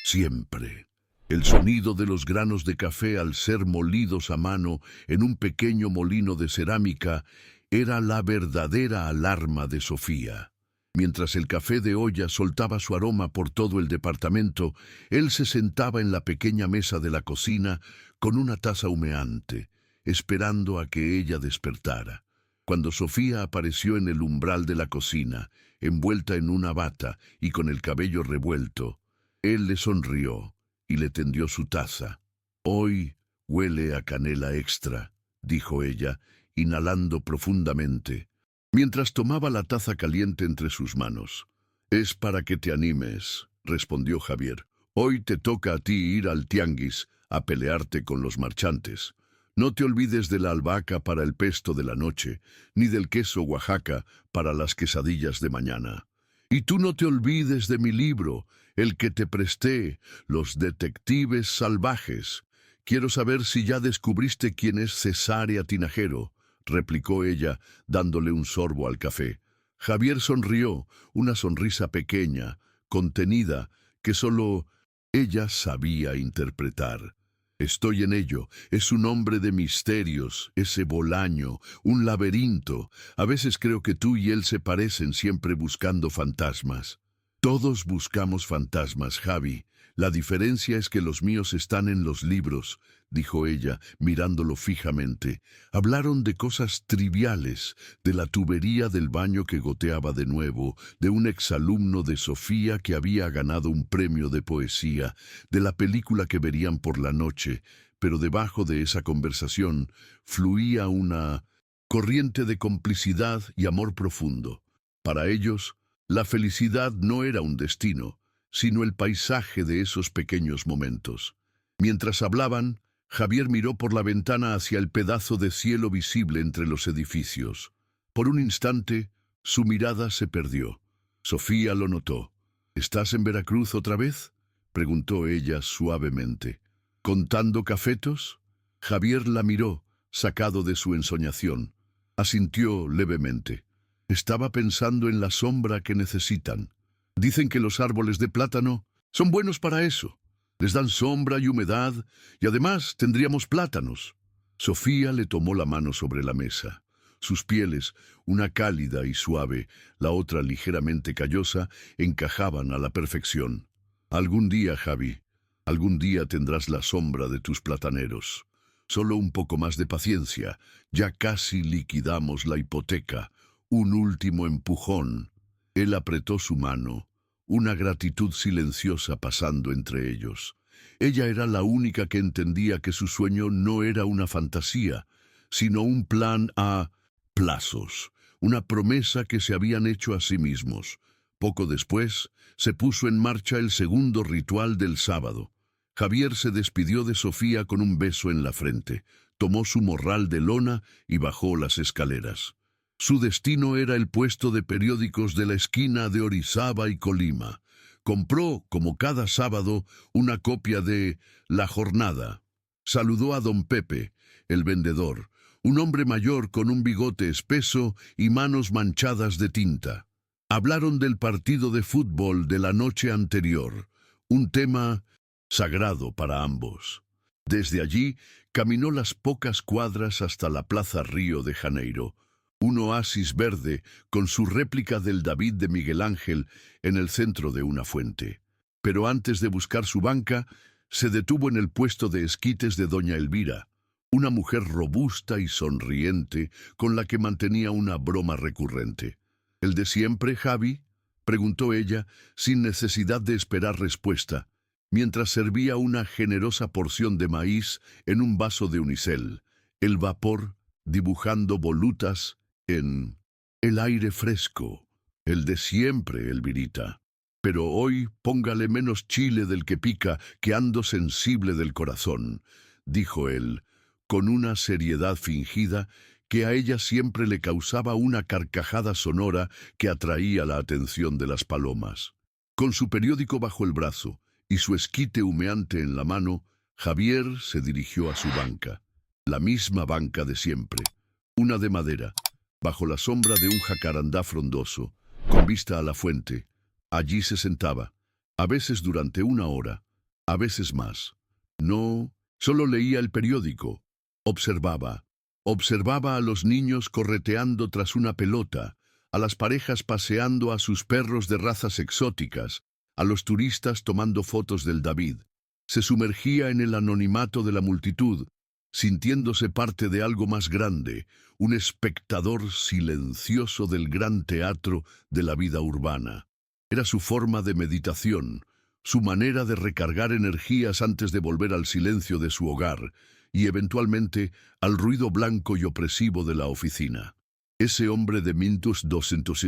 siempre. El sonido de los granos de café al ser molidos a mano en un pequeño molino de cerámica era la verdadera alarma de Sofía. Mientras el café de olla soltaba su aroma por todo el departamento, él se sentaba en la pequeña mesa de la cocina con una taza humeante, esperando a que ella despertara. Cuando Sofía apareció en el umbral de la cocina, envuelta en una bata y con el cabello revuelto, él le sonrió y le tendió su taza. «Hoy huele a canela extra», dijo ella, inhalando profundamente, mientras tomaba la taza caliente entre sus manos. «Es para que te animes», respondió Javier. «Hoy te toca a ti ir al tianguis a pelearte con los marchantes. No te olvides de la albahaca para el pesto de la noche, ni del queso Oaxaca para las quesadillas de mañana. Y tú no te olvides de mi libro, el que te presté, Los detectives salvajes. Quiero saber si ya descubriste quién es Cesárea Tinajero», replicó ella, dándole un sorbo al café. Javier sonrió, una sonrisa pequeña, contenida, que solo ella sabía interpretar. «Estoy en ello. Es un hombre de misterios, ese Bolaño, un laberinto. A veces creo que tú y él se parecen, siempre buscando fantasmas». «Todos buscamos fantasmas, Javi. La diferencia es que los míos están en los libros», dijo ella, mirándolo fijamente. Hablaron de cosas triviales, de la tubería del baño que goteaba de nuevo, de un exalumno de Sofía que había ganado un premio de poesía, de la película que verían por la noche, pero debajo de esa conversación fluía una corriente de complicidad y amor profundo. Para ellos, la felicidad no era un destino, sino el paisaje de esos pequeños momentos. Mientras hablaban, Javier miró por la ventana hacia el pedazo de cielo visible entre los edificios. Por un instante, su mirada se perdió. Sofía lo notó. «¿Estás en Veracruz otra vez?», preguntó ella suavemente. «¿Contando cafetos?». Javier la miró, sacado de su ensoñación. Asintió levemente. «Estaba pensando en la sombra que necesitan. Dicen que los árboles de plátano son buenos para eso. Les dan sombra y humedad, y además tendríamos plátanos». Sofía le tomó la mano sobre la mesa. Sus pieles, una cálida y suave, la otra ligeramente callosa, encajaban a la perfección. «Algún día, Javi, algún día tendrás la sombra de tus plataneros. Solo un poco más de paciencia. Ya casi liquidamos la hipoteca. Un último empujón». Él apretó su mano, una gratitud silenciosa pasando entre ellos. Ella era la única que entendía que su sueño no era una fantasía, sino un plan a plazos, una promesa que se habían hecho a sí mismos. Poco después, se puso en marcha el segundo ritual del sábado. Javier se despidió de Sofía con un beso en la frente, tomó su morral de lona y bajó las escaleras. Su destino era el puesto de periódicos de la esquina de Orizaba y Colima. Compró, como cada sábado, una copia de La Jornada. Saludó a don Pepe, el vendedor, un hombre mayor con un bigote espeso y manos manchadas de tinta. Hablaron del partido de fútbol de la noche anterior, un tema sagrado para ambos. Desde allí, caminó las pocas cuadras hasta la Plaza Río de Janeiro, un oasis verde con su réplica del David de Miguel Ángel en el centro de una fuente. Pero antes de buscar su banca, se detuvo en el puesto de esquites de doña Elvira, una mujer robusta y sonriente con la que mantenía una broma recurrente. «¿El de siempre, Javi?», preguntó ella, sin necesidad de esperar respuesta, mientras servía una generosa porción de maíz en un vaso de unicel. El vapor dibujando volutas en el aire fresco, el de siempre, Elvirita. Pero hoy póngale menos chile del que pica, que ando sensible del corazón, dijo él, con una seriedad fingida que a ella siempre le causaba una carcajada sonora que atraía la atención de las palomas. Con su periódico bajo el brazo y su esquite humeante en la mano, Javier se dirigió a su banca, la misma banca de siempre, una de madera, bajo la sombra de un jacarandá frondoso, con vista a la fuente. Allí se sentaba, a veces durante una hora, a veces más. No, solo leía el periódico, observaba a los niños correteando tras una pelota, a las parejas paseando a sus perros de razas exóticas, a los turistas tomando fotos del David. Se sumergía en el anonimato de la multitud, sintiéndose parte de algo más grande, un espectador silencioso del gran teatro de la vida urbana. Era su forma de meditación, su manera de recargar energías antes de volver al silencio de su hogar y eventualmente al ruido blanco y opresivo de la oficina. Ese hombre de Mintus 200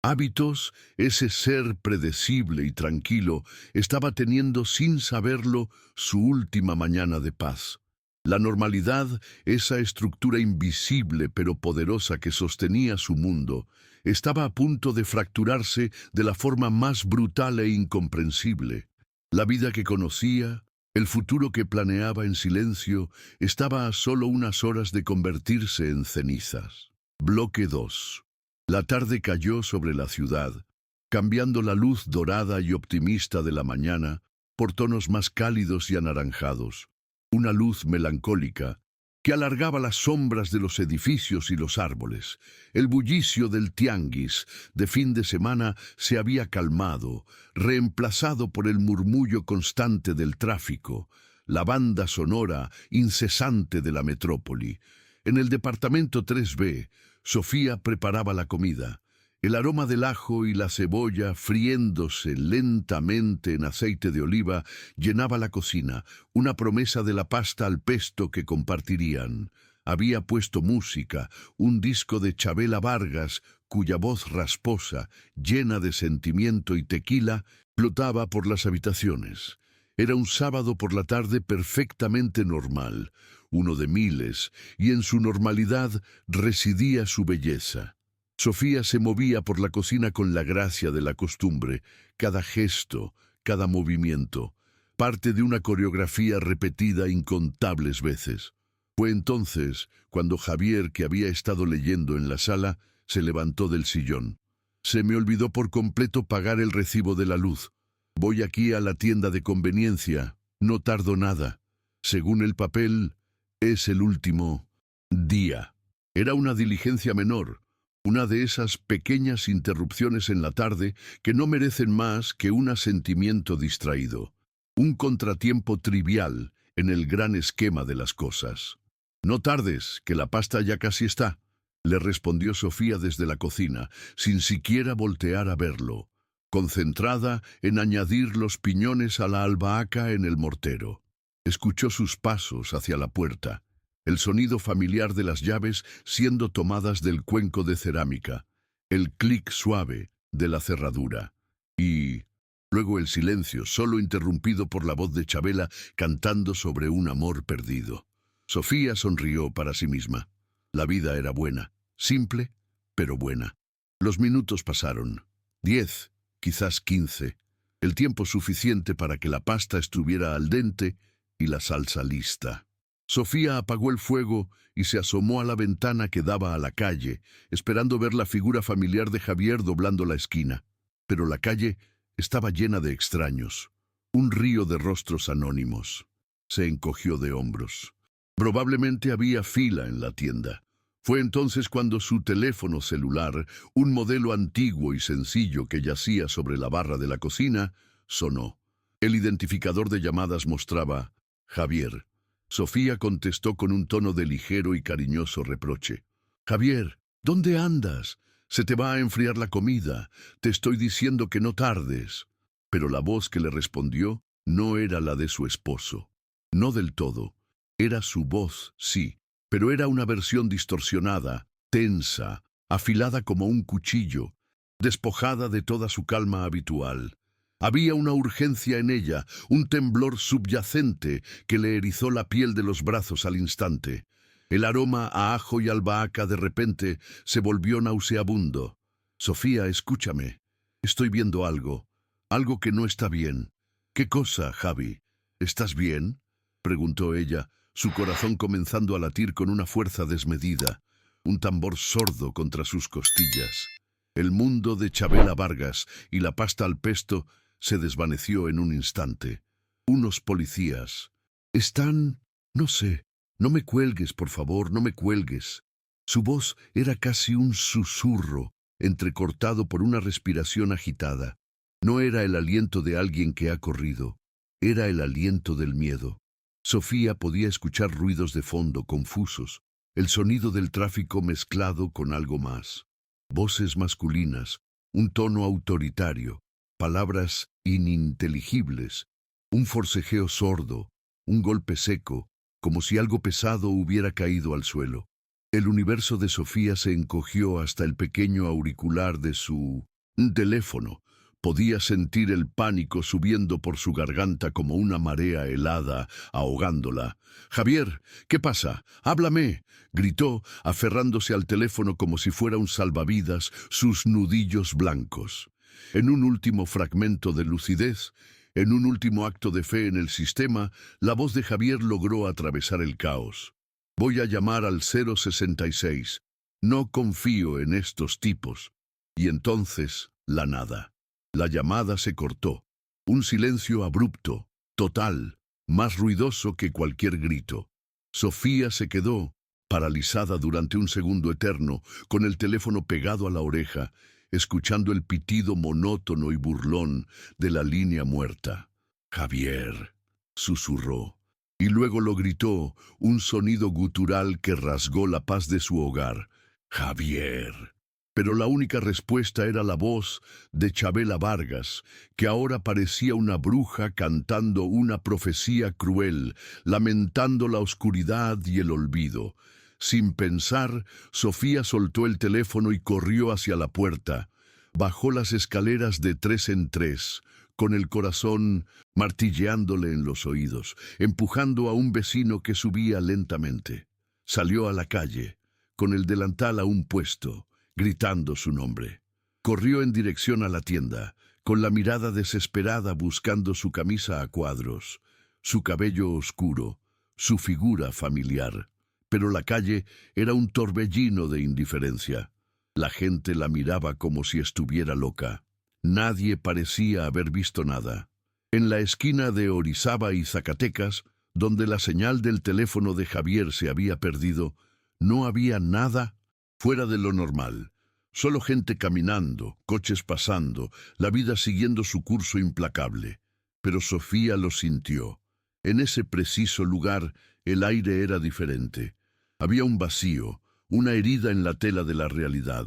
hábitos, ese ser predecible y tranquilo, estaba teniendo sin saberlo su última mañana de paz. La normalidad, esa estructura invisible pero poderosa que sostenía su mundo, estaba a punto de fracturarse de la forma más brutal e incomprensible. La vida que conocía, el futuro que planeaba en silencio, estaba a solo unas horas de convertirse en cenizas. Bloque 2. La tarde cayó sobre la ciudad, cambiando la luz dorada y optimista de la mañana por tonos más cálidos y anaranjados. Una luz melancólica que alargaba las sombras de los edificios y los árboles. El bullicio del tianguis de fin de semana se había calmado, reemplazado por el murmullo constante del tráfico, la banda sonora incesante de la metrópoli. En el departamento 3B, Sofía preparaba la comida. El aroma del ajo y la cebolla friéndose lentamente en aceite de oliva llenaba la cocina, una promesa de la pasta al pesto que compartirían. Había puesto música, un disco de Chabela Vargas, cuya voz rasposa, llena de sentimiento y tequila, flotaba por las habitaciones. Era un sábado por la tarde perfectamente normal, uno de miles, y en su normalidad residía su belleza. Sofía se movía por la cocina con la gracia de la costumbre, cada gesto, cada movimiento, parte de una coreografía repetida incontables veces. Fue entonces cuando Javier, que había estado leyendo en la sala, se levantó del sillón. Se me olvidó por completo pagar el recibo de la luz. Voy aquí a la tienda de conveniencia, no tardo nada. Según el papel, es el último día. Era una diligencia menor, una de esas pequeñas interrupciones en la tarde que no merecen más que un asentimiento distraído, un contratiempo trivial en el gran esquema de las cosas. No tardes, que la pasta ya casi está, le respondió Sofía desde la cocina, sin siquiera voltear a verlo, concentrada en añadir los piñones a la albahaca en el mortero. Escuchó sus pasos hacia la puerta, el sonido familiar de las llaves siendo tomadas del cuenco de cerámica, el clic suave de la cerradura, y luego el silencio, solo interrumpido por la voz de Chabela cantando sobre un amor perdido. Sofía sonrió para sí misma. La vida era buena, simple, pero buena. Los minutos pasaron, 10, quizás 15, el tiempo suficiente para que la pasta estuviera al dente y la salsa lista. Sofía apagó el fuego y se asomó a la ventana que daba a la calle, esperando ver la figura familiar de Javier doblando la esquina. Pero la calle estaba llena de extraños, un río de rostros anónimos. Se encogió de hombros. Probablemente había fila en la tienda. Fue entonces cuando su teléfono celular, un modelo antiguo y sencillo que yacía sobre la barra de la cocina, sonó. El identificador de llamadas mostraba Javier. Sofía contestó con un tono de ligero y cariñoso reproche. Javier, ¿dónde andas? Se te va a enfriar la comida. Te estoy diciendo que no tardes. Pero la voz que le respondió no era la de su esposo. No del todo. Era su voz, sí, pero era una versión distorsionada, tensa, afilada como un cuchillo, despojada de toda su calma habitual. Había una urgencia en ella, un temblor subyacente que le erizó la piel de los brazos al instante. El aroma a ajo y albahaca de repente se volvió nauseabundo. Sofía, escúchame. Estoy viendo algo, algo que no está bien. ¿Qué cosa, Javi? ¿Estás bien?, preguntó ella, su corazón comenzando a latir con una fuerza desmedida, un tambor sordo contra sus costillas. El mundo de Chabela Vargas y la pasta al pesto se desvaneció en un instante. Unos policías. Están... no sé. No me cuelgues, por favor, no me cuelgues. Su voz era casi un susurro, entrecortado por una respiración agitada. No era el aliento de alguien que ha corrido, era el aliento del miedo. Sofía podía escuchar ruidos de fondo confusos, el sonido del tráfico mezclado con algo más. Voces masculinas, un tono autoritario, palabras ininteligibles, un forcejeo sordo, un golpe seco, como si algo pesado hubiera caído al suelo. El universo de Sofía se encogió hasta el pequeño auricular de su teléfono. Podía sentir el pánico subiendo por su garganta como una marea helada, ahogándola. «Javier, ¿qué pasa? ¡Háblame!», gritó, aferrándose al teléfono como si fuera un salvavidas, sus nudillos blancos. En un último fragmento de lucidez, en un último acto de fe en el sistema, la voz de Javier logró atravesar el caos. «Voy a llamar al 066. No confío en estos tipos». Y entonces, la nada. La llamada se cortó. Un silencio abrupto, total, más ruidoso que cualquier grito. Sofía se quedó, paralizada durante un segundo eterno, con el teléfono pegado a la oreja, escuchando el pitido monótono y burlón de la línea muerta. «Javier», susurró, y luego lo gritó, un sonido gutural que rasgó la paz de su hogar. «Javier». Pero la única respuesta era la voz de Chabela Vargas, que ahora parecía una bruja cantando una profecía cruel, lamentando la oscuridad y el olvido. Sin pensar, Sofía soltó el teléfono y corrió hacia la puerta. Bajó las escaleras de 3 en 3, con el corazón martilleándole en los oídos, empujando a un vecino que subía lentamente. Salió a la calle, con el delantal aún puesto, gritando su nombre. Corrió en dirección a la tienda, con la mirada desesperada buscando su camisa a cuadros, su cabello oscuro, su figura familiar. Pero la calle era un torbellino de indiferencia. La gente la miraba como si estuviera loca. Nadie parecía haber visto nada. En la esquina de Orizaba y Zacatecas, donde la señal del teléfono de Javier se había perdido, no había nada fuera de lo normal. Solo gente caminando, coches pasando, la vida siguiendo su curso implacable. Pero Sofía lo sintió. En ese preciso lugar, el aire era diferente. Había un vacío, una herida en la tela de la realidad.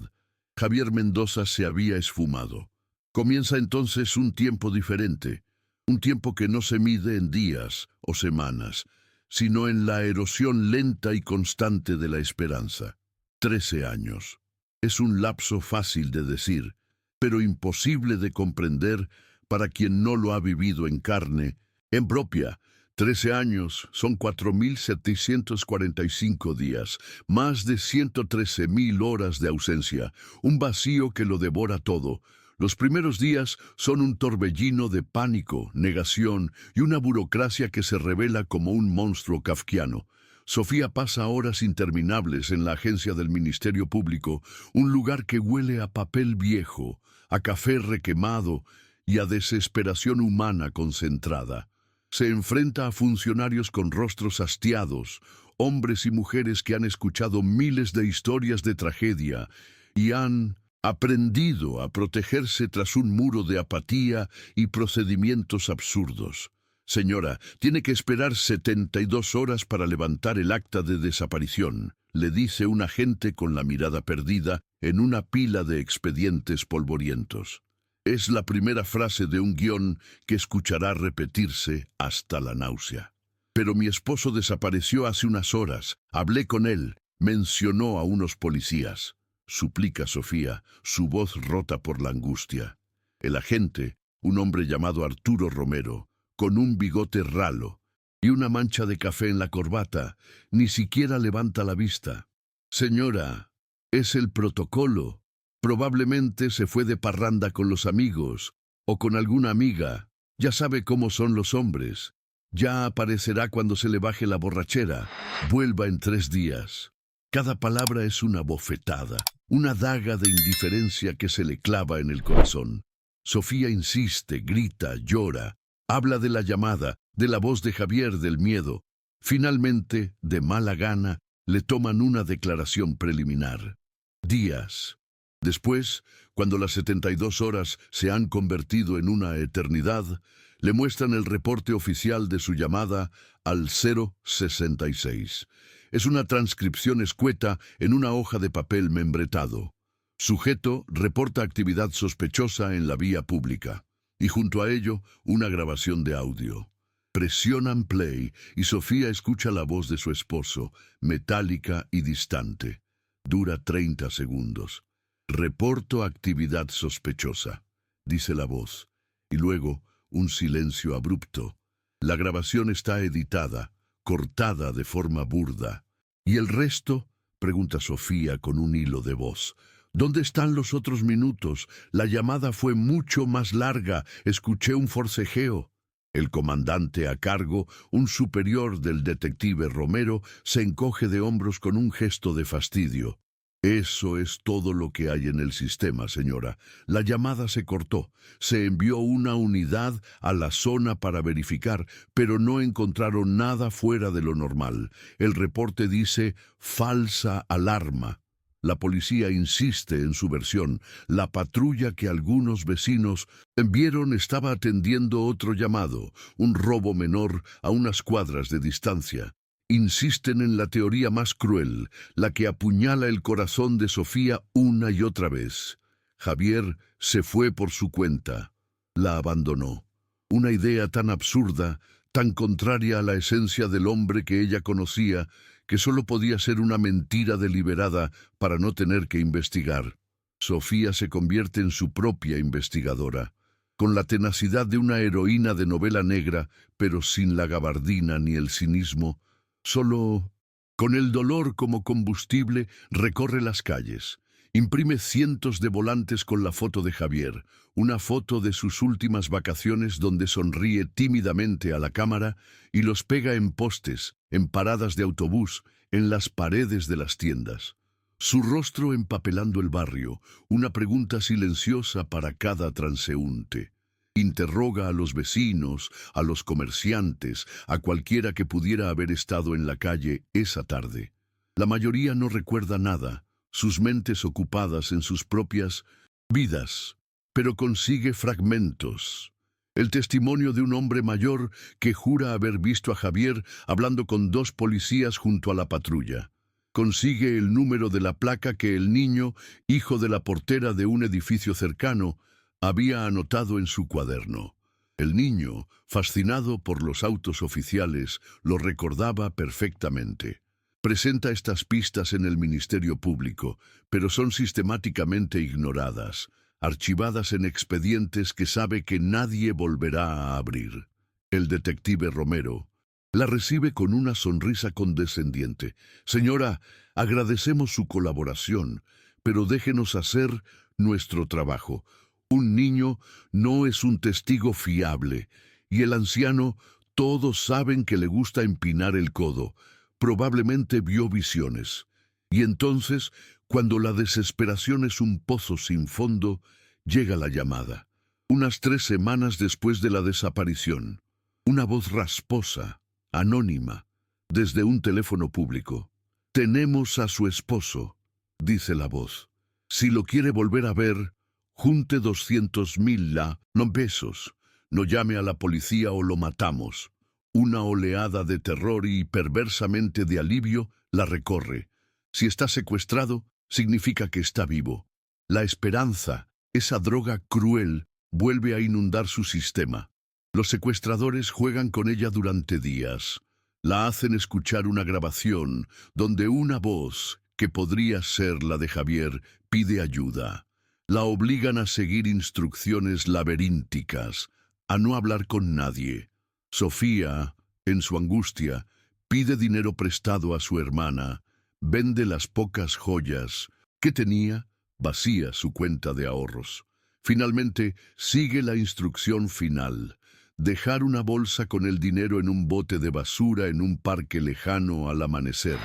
Javier Mendoza se había esfumado. Comienza entonces un tiempo diferente, un tiempo que no se mide en días o semanas, sino en la erosión lenta y constante de la esperanza. 13 años. Es un lapso fácil de decir, pero imposible de comprender para quien no lo ha vivido en carne, en propia. 13 años son 4.745 días, más de 113.000 horas de ausencia, un vacío que lo devora todo. Los primeros días son un torbellino de pánico, negación y una burocracia que se revela como un monstruo kafkiano. Sofía pasa horas interminables en la agencia del Ministerio Público, un lugar que huele a papel viejo, a café requemado y a desesperación humana concentrada. Se enfrenta a funcionarios con rostros hastiados, hombres y mujeres que han escuchado miles de historias de tragedia y han aprendido a protegerse tras un muro de apatía y procedimientos absurdos. «Señora, tiene que esperar 72 horas para levantar el acta de desaparición», le dice un agente con la mirada perdida en una pila de expedientes polvorientos. Es la primera frase de un guión que escuchará repetirse hasta la náusea. Pero mi esposo desapareció hace unas horas. Hablé con él. Mencionó a unos policías. Suplica Sofía, su voz rota por la angustia. El agente, un hombre llamado Arturo Romero, con un bigote ralo y una mancha de café en la corbata, ni siquiera levanta la vista. Señora, es el protocolo. Probablemente se fue de parranda con los amigos o con alguna amiga. Ya sabe cómo son los hombres. Ya aparecerá cuando se le baje la borrachera. Vuelva en 3 días. Cada palabra es una bofetada, una daga de indiferencia que se le clava en el corazón. Sofía insiste, grita, llora. Habla de la llamada, de la voz de Javier, del miedo. Finalmente, de mala gana, le toman una declaración preliminar. Días. Después, cuando las 72 horas se han convertido en una eternidad, le muestran el reporte oficial de su llamada al 066. Es una transcripción escueta en una hoja de papel membretado. Sujeto reporta actividad sospechosa en la vía pública. Y junto a ello, una grabación de audio. Presionan play y Sofía escucha la voz de su esposo, metálica y distante. Dura 30 segundos. Reporto actividad sospechosa, dice la voz. Y luego, un silencio abrupto. La grabación está editada, cortada de forma burda. ¿Y el resto? Pregunta Sofía con un hilo de voz. ¿Dónde están los otros minutos? La llamada fue mucho más larga. Escuché un forcejeo. El comandante a cargo, un superior del detective Romero, se encoge de hombros con un gesto de fastidio. Eso es todo lo que hay en el sistema, señora. La llamada se cortó. Se envió una unidad a la zona para verificar, pero no encontraron nada fuera de lo normal. El reporte dice falsa alarma. La policía insiste en su versión. La patrulla que algunos vecinos vieron estaba atendiendo otro llamado, un robo menor a unas cuadras de distancia. Insisten en la teoría más cruel, la que apuñala el corazón de Sofía una y otra vez. Javier se fue por su cuenta. La abandonó. Una idea tan absurda, tan contraria a la esencia del hombre que ella conocía, que solo podía ser una mentira deliberada para no tener que investigar. Sofía se convierte en su propia investigadora, con la tenacidad de una heroína de novela negra, pero sin la gabardina ni el cinismo. Solo, con el dolor como combustible, recorre las calles. Imprime cientos de volantes con la foto de Javier, una foto de sus últimas vacaciones donde sonríe tímidamente a la cámara y los pega en postes, en paradas de autobús, en las paredes de las tiendas. Su rostro empapelando el barrio, una pregunta silenciosa para cada transeúnte. Interroga a los vecinos, a los comerciantes, a cualquiera que pudiera haber estado en la calle esa tarde. La mayoría no recuerda nada, sus mentes ocupadas en sus propias vidas, pero consigue fragmentos. El testimonio de un hombre mayor que jura haber visto a Javier hablando con 2 policías junto a la patrulla. Consigue el número de la placa que el niño, hijo de la portera de un edificio cercano, había anotado en su cuaderno. El niño, fascinado por los autos oficiales, lo recordaba perfectamente. Presenta estas pistas en el Ministerio Público, pero son sistemáticamente ignoradas, archivadas en expedientes que sabe que nadie volverá a abrir. El detective Romero la recibe con una sonrisa condescendiente. Señora, agradecemos su colaboración, pero déjenos hacer nuestro trabajo. Un niño no es un testigo fiable, y el anciano, todos saben que le gusta empinar el codo. Probablemente vio visiones. Y entonces, cuando la desesperación es un pozo sin fondo, llega la llamada. Unas 3 semanas después de la desaparición. Una voz rasposa, anónima, desde un teléfono público. Tenemos a su esposo, dice la voz. Si lo quiere volver a ver, junte 200.000 pesos. No llame a la policía o lo matamos. Una oleada de terror y perversamente de alivio la recorre. Si está secuestrado, significa que está vivo. La esperanza, esa droga cruel, vuelve a inundar su sistema. Los secuestradores juegan con ella durante días. La hacen escuchar una grabación donde una voz, que podría ser la de Javier, pide ayuda. La obligan a seguir instrucciones laberínticas, a no hablar con nadie. Sofía, en su angustia, pide dinero prestado a su hermana, vende las pocas joyas que tenía, vacía su cuenta de ahorros. Finalmente, sigue la instrucción final: dejar una bolsa con el dinero en un bote de basura en un parque lejano al amanecer.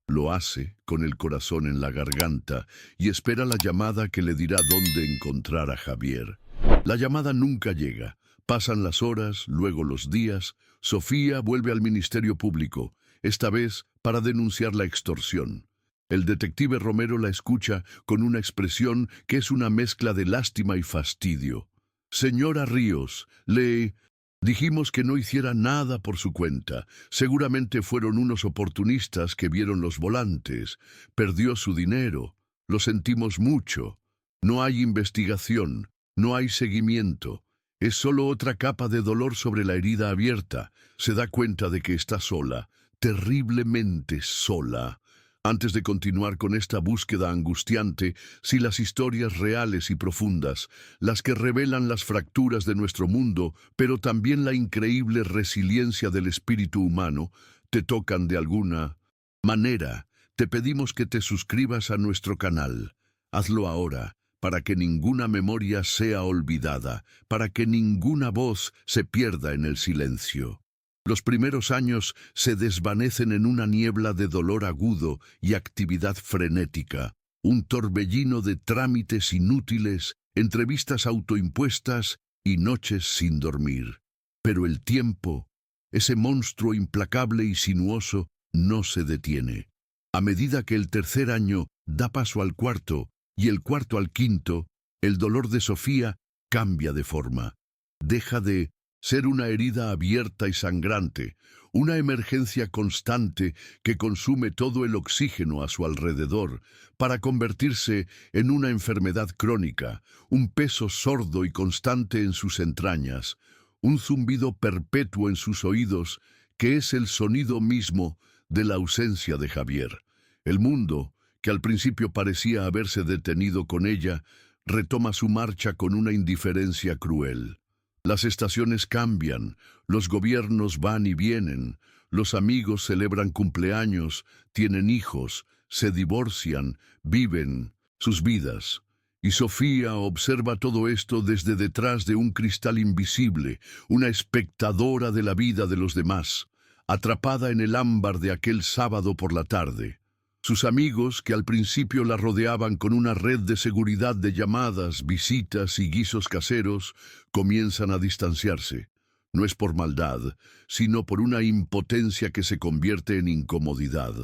Lo hace con el corazón en la garganta y espera la llamada que le dirá dónde encontrar a Javier. La llamada nunca llega. Pasan las horas, luego los días. Sofía vuelve al Ministerio Público, esta vez para denunciar la extorsión. El detective Romero la escucha con una expresión que es una mezcla de lástima y fastidio. Señora Ríos, le dijimos que no hiciera nada por su cuenta. Seguramente fueron unos oportunistas que vieron los volantes. Perdió su dinero. Lo sentimos mucho. No hay investigación. No hay seguimiento. Es solo otra capa de dolor sobre la herida abierta. Se da cuenta de que está sola, terriblemente sola. Antes de continuar con esta búsqueda angustiante, si las historias reales y profundas, las que revelan las fracturas de nuestro mundo, pero también la increíble resiliencia del espíritu humano, te tocan de alguna manera, te pedimos que te suscribas a nuestro canal. Hazlo ahora, para que ninguna memoria sea olvidada, para que ninguna voz se pierda en el silencio. Los primeros años se desvanecen en una niebla de dolor agudo y actividad frenética, un torbellino de trámites inútiles, entrevistas autoimpuestas y noches sin dormir. Pero el tiempo, ese monstruo implacable y sinuoso, no se detiene. A medida que el tercer año da paso al cuarto y el cuarto al quinto, el dolor de Sofía cambia de forma. Deja de ser una herida abierta y sangrante, una emergencia constante que consume todo el oxígeno a su alrededor, para convertirse en una enfermedad crónica, un peso sordo y constante en sus entrañas, un zumbido perpetuo en sus oídos, que es el sonido mismo de la ausencia de Javier. El mundo, que al principio parecía haberse detenido con ella, retoma su marcha con una indiferencia cruel. Las estaciones cambian, los gobiernos van y vienen, los amigos celebran cumpleaños, tienen hijos, se divorcian, viven sus vidas. Y Sofía observa todo esto desde detrás de un cristal invisible, una espectadora de la vida de los demás, atrapada en el ámbar de aquel sábado por la tarde. Sus amigos, que al principio la rodeaban con una red de seguridad de llamadas, visitas y guisos caseros, comienzan a distanciarse. No es por maldad, sino por una impotencia que se convierte en incomodidad.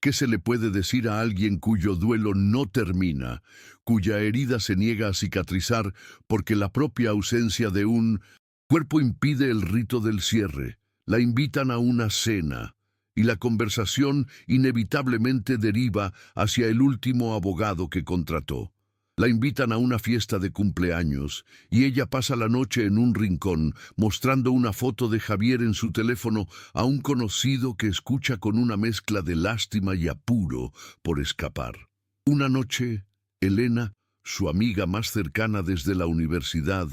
¿Qué se le puede decir a alguien cuyo duelo no termina, cuya herida se niega a cicatrizar porque la propia ausencia de un cuerpo impide el rito del cierre? La invitan a una cena, y la conversación inevitablemente deriva hacia el último abogado que contrató. La invitan a una fiesta de cumpleaños, y ella pasa la noche en un rincón, mostrando una foto de Javier en su teléfono a un conocido que escucha con una mezcla de lástima y apuro por escapar. Una noche, Elena, su amiga más cercana desde la universidad,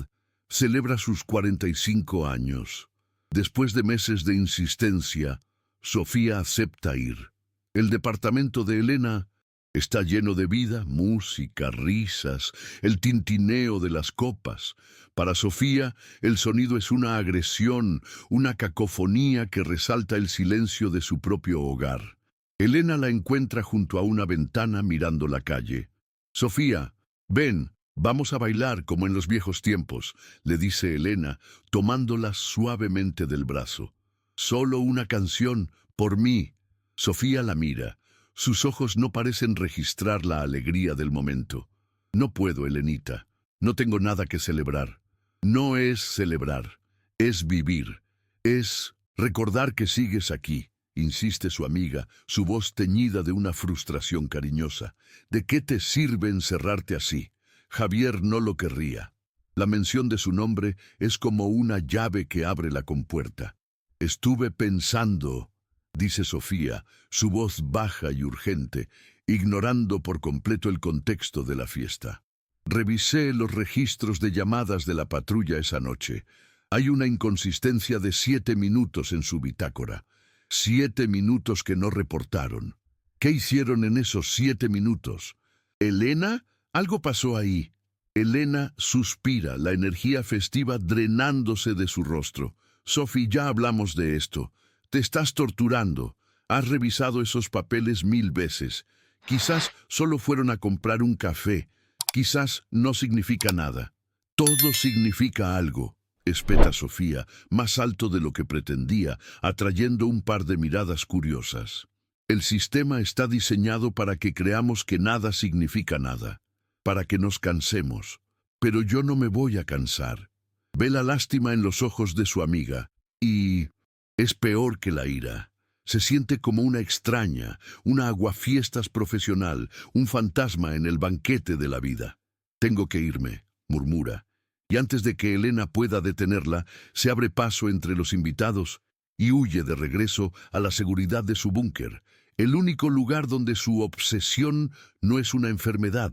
celebra sus 45 años. Después de meses de insistencia, Sofía acepta ir. El departamento de Elena está lleno de vida, música, risas, el tintineo de las copas. Para Sofía, el sonido es una agresión, una cacofonía que resalta el silencio de su propio hogar. Elena la encuentra junto a una ventana mirando la calle. Sofía, ven, vamos a bailar como en los viejos tiempos, le dice Elena, tomándola suavemente del brazo. Solo una canción, por mí. Sofía la mira. Sus ojos no parecen registrar la alegría del momento. No puedo, Elenita. No tengo nada que celebrar. No es celebrar. Es vivir. Es recordar que sigues aquí, insiste su amiga, su voz teñida de una frustración cariñosa. ¿De qué te sirve encerrarte así? Javier no lo querría. La mención de su nombre es como una llave que abre la compuerta. Estuve pensando. dice Sofía, su voz baja y urgente, ignorando por completo el contexto de la fiesta. Revisé los registros de llamadas de la patrulla esa noche. Hay una inconsistencia de 7 minutos en su bitácora. 7 minutos que no reportaron. ¿Qué hicieron en esos 7 minutos? ¿Elena? Algo pasó ahí. Elena suspira, la energía festiva drenándose de su rostro. Sophie, ya hablamos de esto. Te estás torturando. Has revisado esos papeles 1000 veces. Quizás solo fueron a comprar un café. Quizás no significa nada. Todo significa algo, espeta Sofía, más alto de lo que pretendía, atrayendo un par de miradas curiosas. El sistema está diseñado para que creamos que nada significa nada, para que nos cansemos. Pero yo no me voy a cansar. Ve la lástima en los ojos de su amiga, y es peor que la ira. Se siente como una extraña, una aguafiestas profesional, un fantasma en el banquete de la vida. Tengo que irme, murmura, y antes de que Elena pueda detenerla, se abre paso entre los invitados y huye de regreso a la seguridad de su búnker, el único lugar donde su obsesión no es una enfermedad,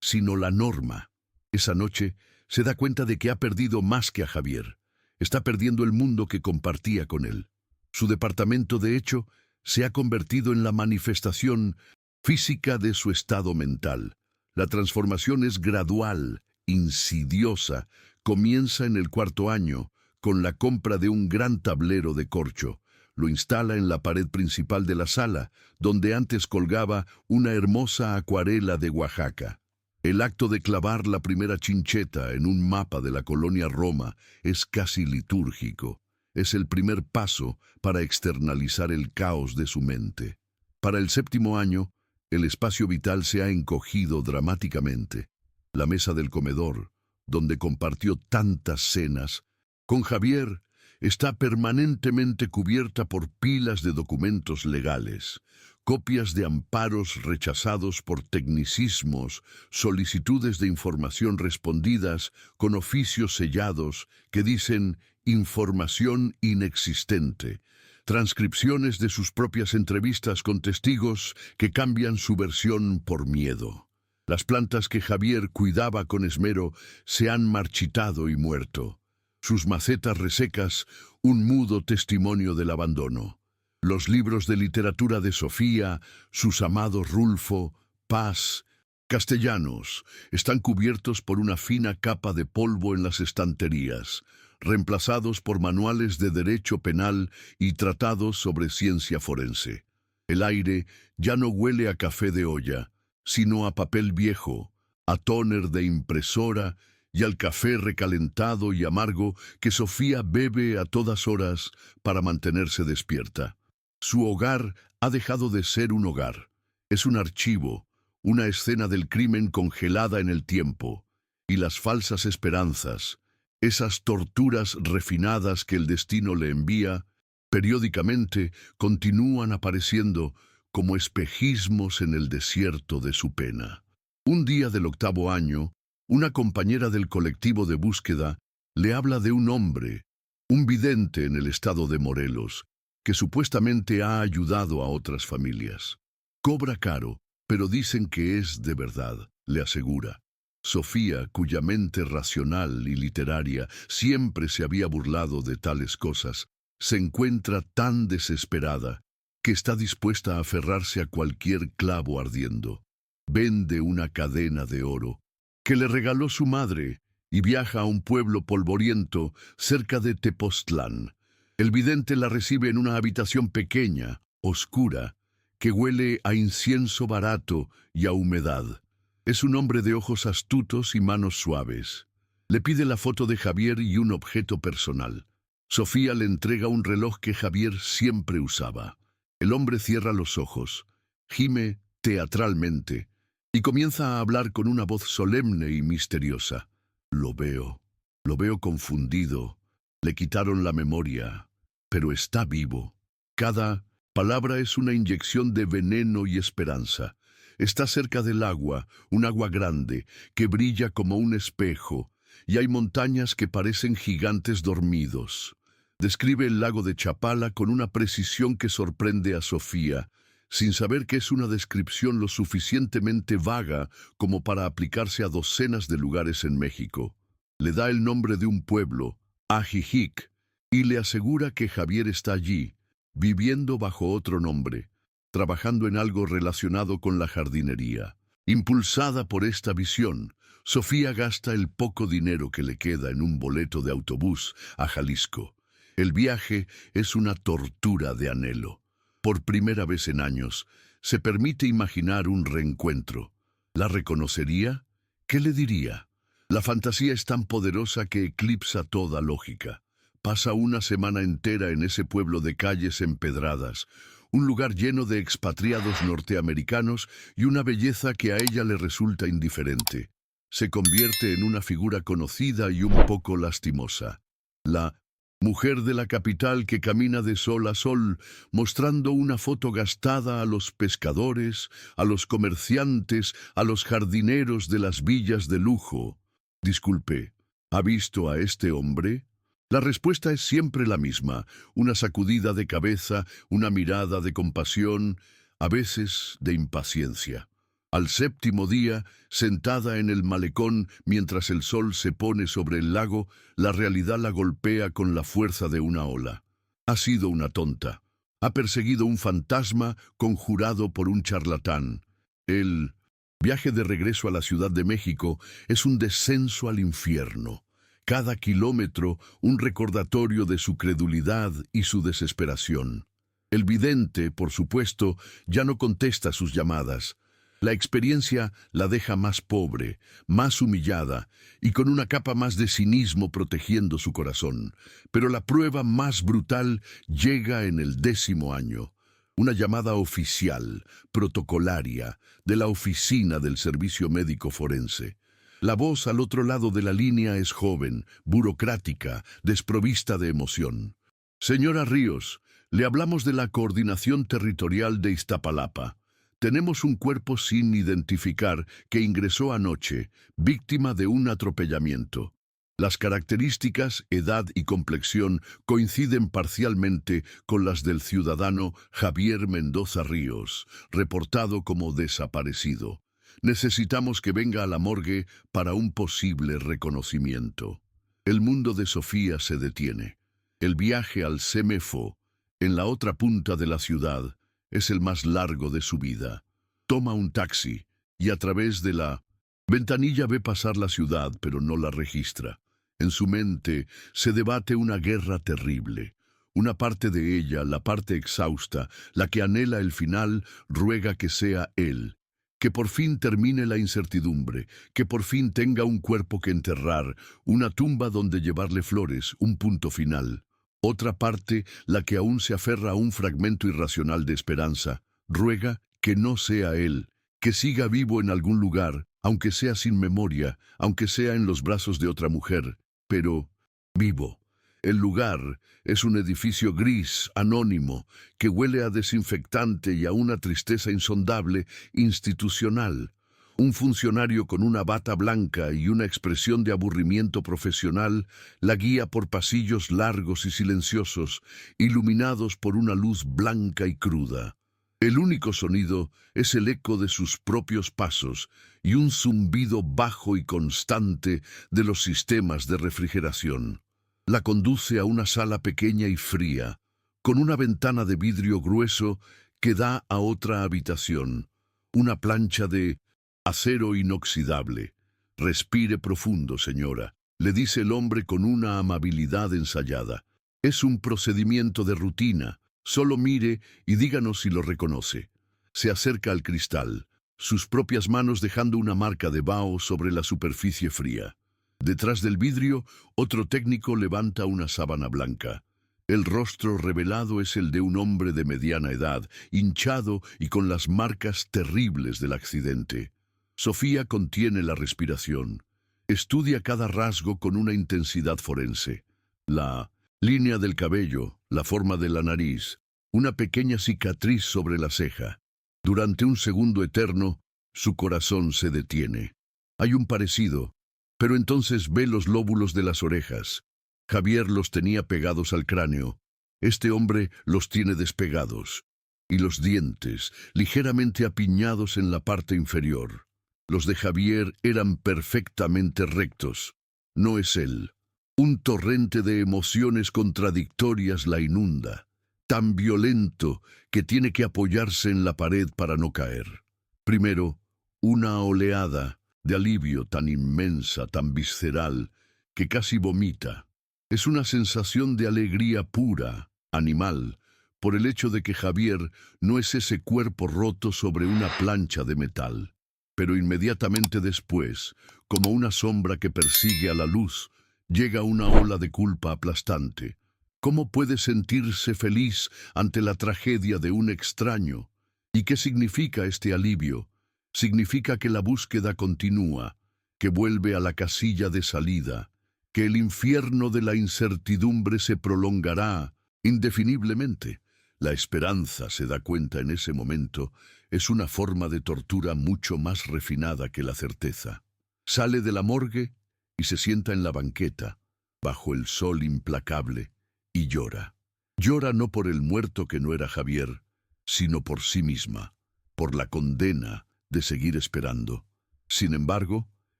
sino la norma. Esa noche se da cuenta de que ha perdido más que a Javier. Está perdiendo el mundo que compartía con él. Su departamento, de hecho, se ha convertido en la manifestación física de su estado mental. La transformación es gradual, insidiosa, comienza en el 4º año, con la compra de un gran tablero de corcho. Lo instala en la pared principal de la sala, donde antes colgaba una hermosa acuarela de Oaxaca. El acto de clavar la primera chincheta en un mapa de la colonia Roma es casi litúrgico. Es el primer paso para externalizar el caos de su mente. Para el 7º año, el espacio vital se ha encogido dramáticamente. La mesa del comedor, donde compartió tantas cenas, con Javier, está permanentemente cubierta por pilas de documentos legales, copias de amparos rechazados por tecnicismos, solicitudes de información respondidas con oficios sellados que dicen información inexistente, transcripciones de sus propias entrevistas con testigos que cambian su versión por miedo. Las plantas que Javier cuidaba con esmero se han marchitado y muerto. Sus macetas resecas, un mudo testimonio del abandono. Los libros de literatura de Sofía, sus amados Rulfo, Paz, Castellanos, están cubiertos por una fina capa de polvo en las estanterías, reemplazados por manuales de derecho penal y tratados sobre ciencia forense. El aire ya no huele a café de olla, sino a papel viejo, a tóner de impresora y al café recalentado y amargo que Sofía bebe a todas horas para mantenerse despierta. Su hogar ha dejado de ser un hogar. Es un archivo, una escena del crimen congelada en el tiempo, y las falsas esperanzas, esas torturas refinadas que el destino le envía, periódicamente continúan apareciendo como espejismos en el desierto de su pena. Un día del 8º año, una compañera del colectivo de búsqueda le habla de un hombre, un vidente en el estado de Morelos, que supuestamente ha ayudado a otras familias. Cobra caro, pero dicen que es de verdad, le asegura. Sofía, cuya mente racional y literaria siempre se había burlado de tales cosas, se encuentra tan desesperada que está dispuesta a aferrarse a cualquier clavo ardiendo. Vende una cadena de oro que le regaló su madre y viaja a un pueblo polvoriento cerca de Tepoztlán. El vidente la recibe en una habitación pequeña, oscura, que huele a incienso barato y a humedad. Es un hombre de ojos astutos y manos suaves. Le pide la foto de Javier y un objeto personal. Sofía le entrega un reloj que Javier siempre usaba. El hombre cierra los ojos, gime teatralmente y comienza a hablar con una voz solemne y misteriosa. Lo veo confundido. Le quitaron la memoria, pero está vivo. Cada palabra es una inyección de veneno y esperanza. Está cerca del agua, un agua grande, que brilla como un espejo, y hay montañas que parecen gigantes dormidos. Describe el lago de Chapala con una precisión que sorprende a Sofía, sin saber que es una descripción lo suficientemente vaga como para aplicarse a docenas de lugares en México. Le da el nombre de un pueblo, Ajijic, y le asegura que Javier está allí, viviendo bajo otro nombre, trabajando en algo relacionado con la jardinería. Impulsada por esta visión, Sofía gasta el poco dinero que le queda en un boleto de autobús a Jalisco. El viaje es una tortura de anhelo. Por primera vez en años, se permite imaginar un reencuentro. ¿La reconocería? ¿Qué le diría? La fantasía es tan poderosa que eclipsa toda lógica. Pasa una semana entera en ese pueblo de calles empedradas, un lugar lleno de expatriados norteamericanos y una belleza que a ella le resulta indiferente. Se convierte en una figura conocida y un poco lastimosa. La mujer de la capital que camina de sol a sol, mostrando una foto gastada a los pescadores, a los comerciantes, a los jardineros de las villas de lujo. Disculpe, ¿ha visto a este hombre? La respuesta es siempre la misma, una sacudida de cabeza, una mirada de compasión, a veces de impaciencia. Al séptimo día, sentada en el malecón mientras el sol se pone sobre el lago, la realidad la golpea con la fuerza de una ola. Ha sido una tonta. Ha perseguido un fantasma conjurado por un charlatán. El viaje de regreso a la Ciudad de México es un descenso al infierno. Cada kilómetro un recordatorio de su credulidad y su desesperación. El vidente, por supuesto, ya no contesta sus llamadas. La experiencia la deja más pobre, más humillada y con una capa más de cinismo protegiendo su corazón. Pero la prueba más brutal llega en el 10º año. Una llamada oficial, protocolaria, de la oficina del Servicio Médico Forense. La voz al otro lado de la línea es joven, burocrática, desprovista de emoción. Señora Ríos, le hablamos de la Coordinación Territorial de Iztapalapa. Tenemos un cuerpo sin identificar que ingresó anoche, víctima de un atropellamiento. Las características, edad y complexión coinciden parcialmente con las del ciudadano Javier Mendoza Ríos, reportado como desaparecido. Necesitamos que venga a la morgue para un posible reconocimiento. El mundo de Sofía se detiene. El viaje al CEMEFO, en la otra punta de la ciudad, es el más largo de su vida. Toma un taxi y a través de la ventanilla ve pasar la ciudad, pero no la registra. En su mente se debate una guerra terrible. Una parte de ella, la parte exhausta, la que anhela el final, ruega que sea él. Que por fin termine la incertidumbre, que por fin tenga un cuerpo que enterrar, una tumba donde llevarle flores, un punto final. Otra parte, la que aún se aferra a un fragmento irracional de esperanza, ruega que no sea él, que siga vivo en algún lugar, aunque sea sin memoria, aunque sea en los brazos de otra mujer, pero vivo. El lugar es un edificio gris, anónimo, que huele a desinfectante y a una tristeza insondable, institucional. Un funcionario con una bata blanca y una expresión de aburrimiento profesional la guía por pasillos largos y silenciosos, iluminados por una luz blanca y cruda. El único sonido es el eco de sus propios pasos y un zumbido bajo y constante de los sistemas de refrigeración. La conduce a una sala pequeña y fría, con una ventana de vidrio grueso que da a otra habitación, una plancha de acero inoxidable. Respire profundo, señora, le dice el hombre con una amabilidad ensayada. Es un procedimiento de rutina, solo mire y díganos si lo reconoce. Se acerca al cristal, sus propias manos dejando una marca de vaho sobre la superficie fría. Detrás del vidrio, otro técnico levanta una sábana blanca. El rostro revelado es el de un hombre de mediana edad, hinchado y con las marcas terribles del accidente. Sofía contiene la respiración. Estudia cada rasgo con una intensidad forense. La línea del cabello, la forma de la nariz, una pequeña cicatriz sobre la ceja. Durante un segundo eterno, su corazón se detiene. Hay un parecido, pero entonces ve los lóbulos de las orejas. Javier los tenía pegados al cráneo. Este hombre los tiene despegados, y los dientes ligeramente apiñados en la parte inferior. Los de Javier eran perfectamente rectos. No es él. Un torrente de emociones contradictorias la inunda, tan violento que tiene que apoyarse en la pared para no caer. Primero, una oleada de alivio tan inmensa, tan visceral, que casi vomita. Es una sensación de alegría pura, animal, por el hecho de que Javier no es ese cuerpo roto sobre una plancha de metal. Pero inmediatamente después, como una sombra que persigue a la luz, llega una ola de culpa aplastante. ¿Cómo puede sentirse feliz ante la tragedia de un extraño? ¿Y qué significa este alivio? Significa que la búsqueda continúa, que vuelve a la casilla de salida, que el infierno de la incertidumbre se prolongará indefiniblemente. La esperanza, se da cuenta en ese momento, es una forma de tortura mucho más refinada que la certeza. Sale de la morgue y se sienta en la banqueta, bajo el sol implacable, y llora. Llora no por el muerto que no era Javier, sino por sí misma, por la condena de seguir esperando. Sin embargo,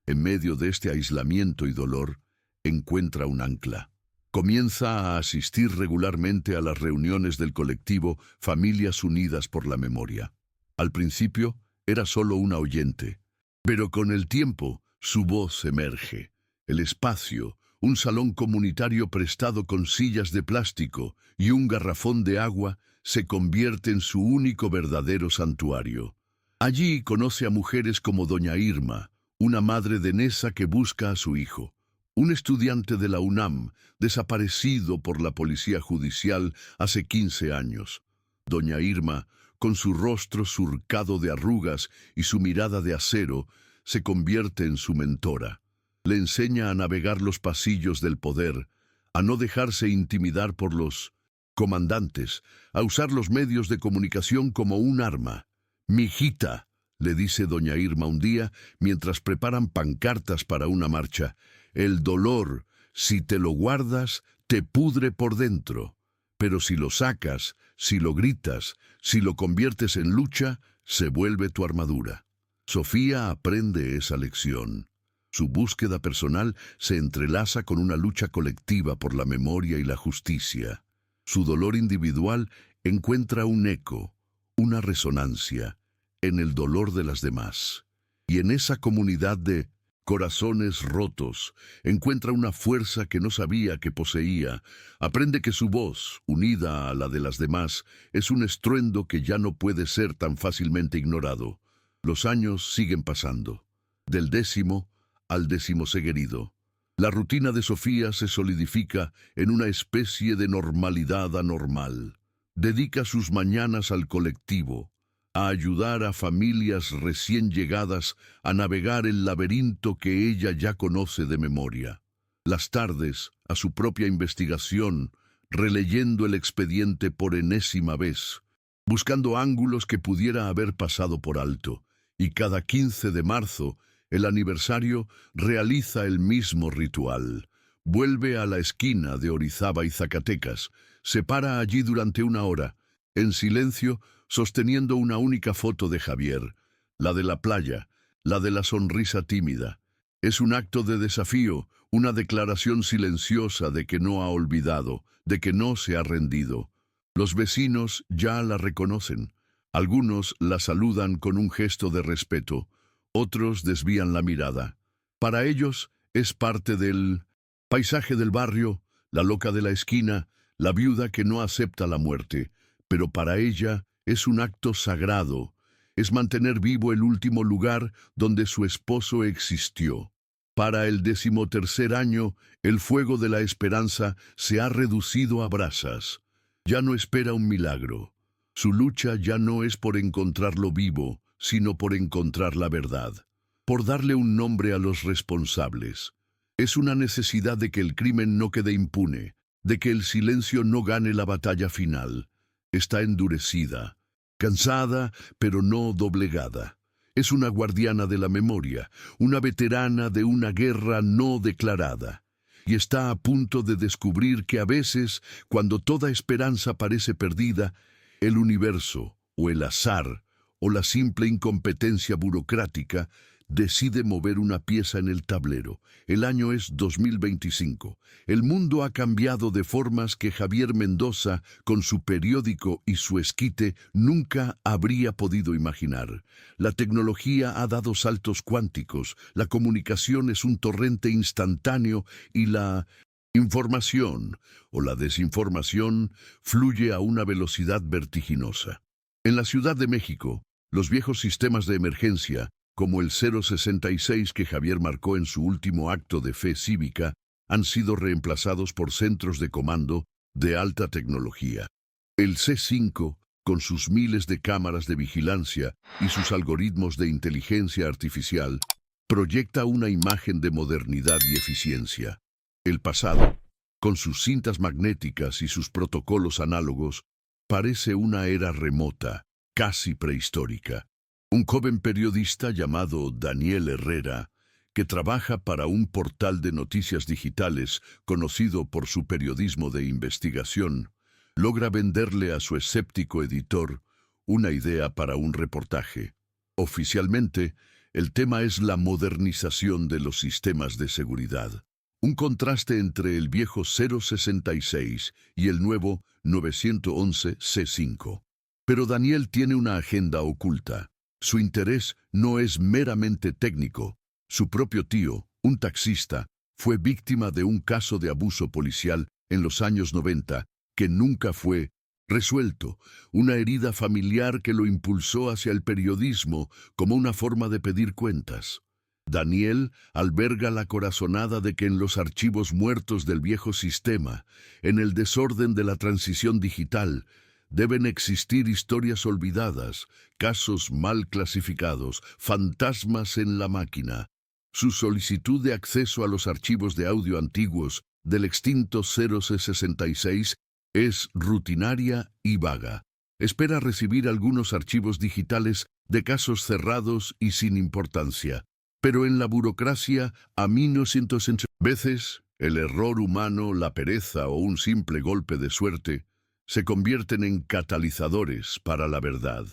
en medio de este aislamiento y dolor, encuentra un ancla. Comienza a asistir regularmente a las reuniones del colectivo Familias Unidas por la Memoria. Al principio era solo una oyente, pero con el tiempo su voz emerge. El espacio, un salón comunitario prestado con sillas de plástico y un garrafón de agua, se convierte en su único verdadero santuario. Allí conoce a mujeres como doña Irma, una madre danesa que busca a su hijo. Un estudiante de la UNAM, desaparecido por la policía judicial hace 15 años. Doña Irma, con su rostro surcado de arrugas y su mirada de acero, se convierte en su mentora. Le enseña a navegar los pasillos del poder, a no dejarse intimidar por los comandantes, a usar los medios de comunicación como un arma. «Mijita», le dice doña Irma un día, mientras preparan pancartas para una marcha, «el dolor, si te lo guardas, te pudre por dentro. Pero si lo sacas, si lo gritas, si lo conviertes en lucha, se vuelve tu armadura». Sofía aprende esa lección. Su búsqueda personal se entrelaza con una lucha colectiva por la memoria y la justicia. Su dolor individual encuentra un eco, una resonancia, en el dolor de las demás. Y en esa comunidad de corazones rotos, encuentra una fuerza que no sabía que poseía. Aprende que su voz, unida a la de las demás, es un estruendo que ya no puede ser tan fácilmente ignorado. Los años siguen pasando, del 10º al 12º herido. La rutina de Sofía se solidifica en una especie de normalidad anormal. Dedica sus mañanas al colectivo, a ayudar a familias recién llegadas a navegar el laberinto que ella ya conoce de memoria. Las tardes, a su propia investigación, releyendo el expediente por enésima vez, buscando ángulos que pudiera haber pasado por alto, y cada 15 de marzo, el aniversario, realiza el mismo ritual. Vuelve a la esquina de Orizaba y Zacatecas, se para allí durante una hora, en silencio, sosteniendo una única foto de Javier, la de la playa, la de la sonrisa tímida. Es un acto de desafío, una declaración silenciosa de que no ha olvidado, de que no se ha rendido. Los vecinos ya la reconocen. Algunos la saludan con un gesto de respeto, otros desvían la mirada. Para ellos es parte del paisaje del barrio, la loca de la esquina, la viuda que no acepta la muerte, pero para ella es un acto sagrado, es mantener vivo el último lugar donde su esposo existió. Para el 13º año, el fuego de la esperanza se ha reducido a brasas. Ya no espera un milagro. Su lucha ya no es por encontrarlo vivo, sino por encontrar la verdad, por darle un nombre a los responsables. Es una necesidad de que el crimen no quede impune, de que el silencio no gane la batalla final. Está endurecida, cansada, pero no doblegada. Es una guardiana de la memoria, una veterana de una guerra no declarada. y está a punto de descubrir que a veces, cuando toda esperanza parece perdida, el universo, o el azar, o la simple incompetencia burocrática decide mover una pieza en el tablero. El año es 2025. El mundo ha cambiado de formas que Javier Mendoza, con su periódico y su esquite, nunca habría podido imaginar. La tecnología ha dado saltos cuánticos, la comunicación es un torrente instantáneo y la información o la desinformación fluye a una velocidad vertiginosa. En la Ciudad de México, los viejos sistemas de emergencia, como el 066 que Javier marcó en su último acto de fe cívica, han sido reemplazados por centros de comando de alta tecnología. El C5, con sus miles de cámaras de vigilancia y sus algoritmos de inteligencia artificial, proyecta una imagen de modernidad y eficiencia. El pasado, con sus cintas magnéticas y sus protocolos análogos, parece una era remota, casi prehistórica. Un joven periodista llamado Daniel Herrera, que trabaja para un portal de noticias digitales conocido por su periodismo de investigación, logra venderle a su escéptico editor una idea para un reportaje. Oficialmente, el tema es la modernización de los sistemas de seguridad. Un contraste entre el viejo 066 y el nuevo 911 C5. Pero Daniel tiene una agenda oculta. Su interés no es meramente técnico. Su propio tío, un taxista, fue víctima de un caso de abuso policial en los años 90 que nunca fue resuelto, una herida familiar que lo impulsó hacia el periodismo como una forma de pedir cuentas. Daniel alberga la corazonada de que en los archivos muertos del viejo sistema, en el desorden de la transición digital, deben existir historias olvidadas, casos mal clasificados, fantasmas en la máquina. Su solicitud de acceso a los archivos de audio antiguos del extinto 0C66 es rutinaria y vaga. Espera recibir algunos archivos digitales de casos cerrados y sin importancia. Pero en la burocracia, a 1900 veces, el error humano, la pereza o un simple golpe de suerte se convierten en catalizadores para la verdad.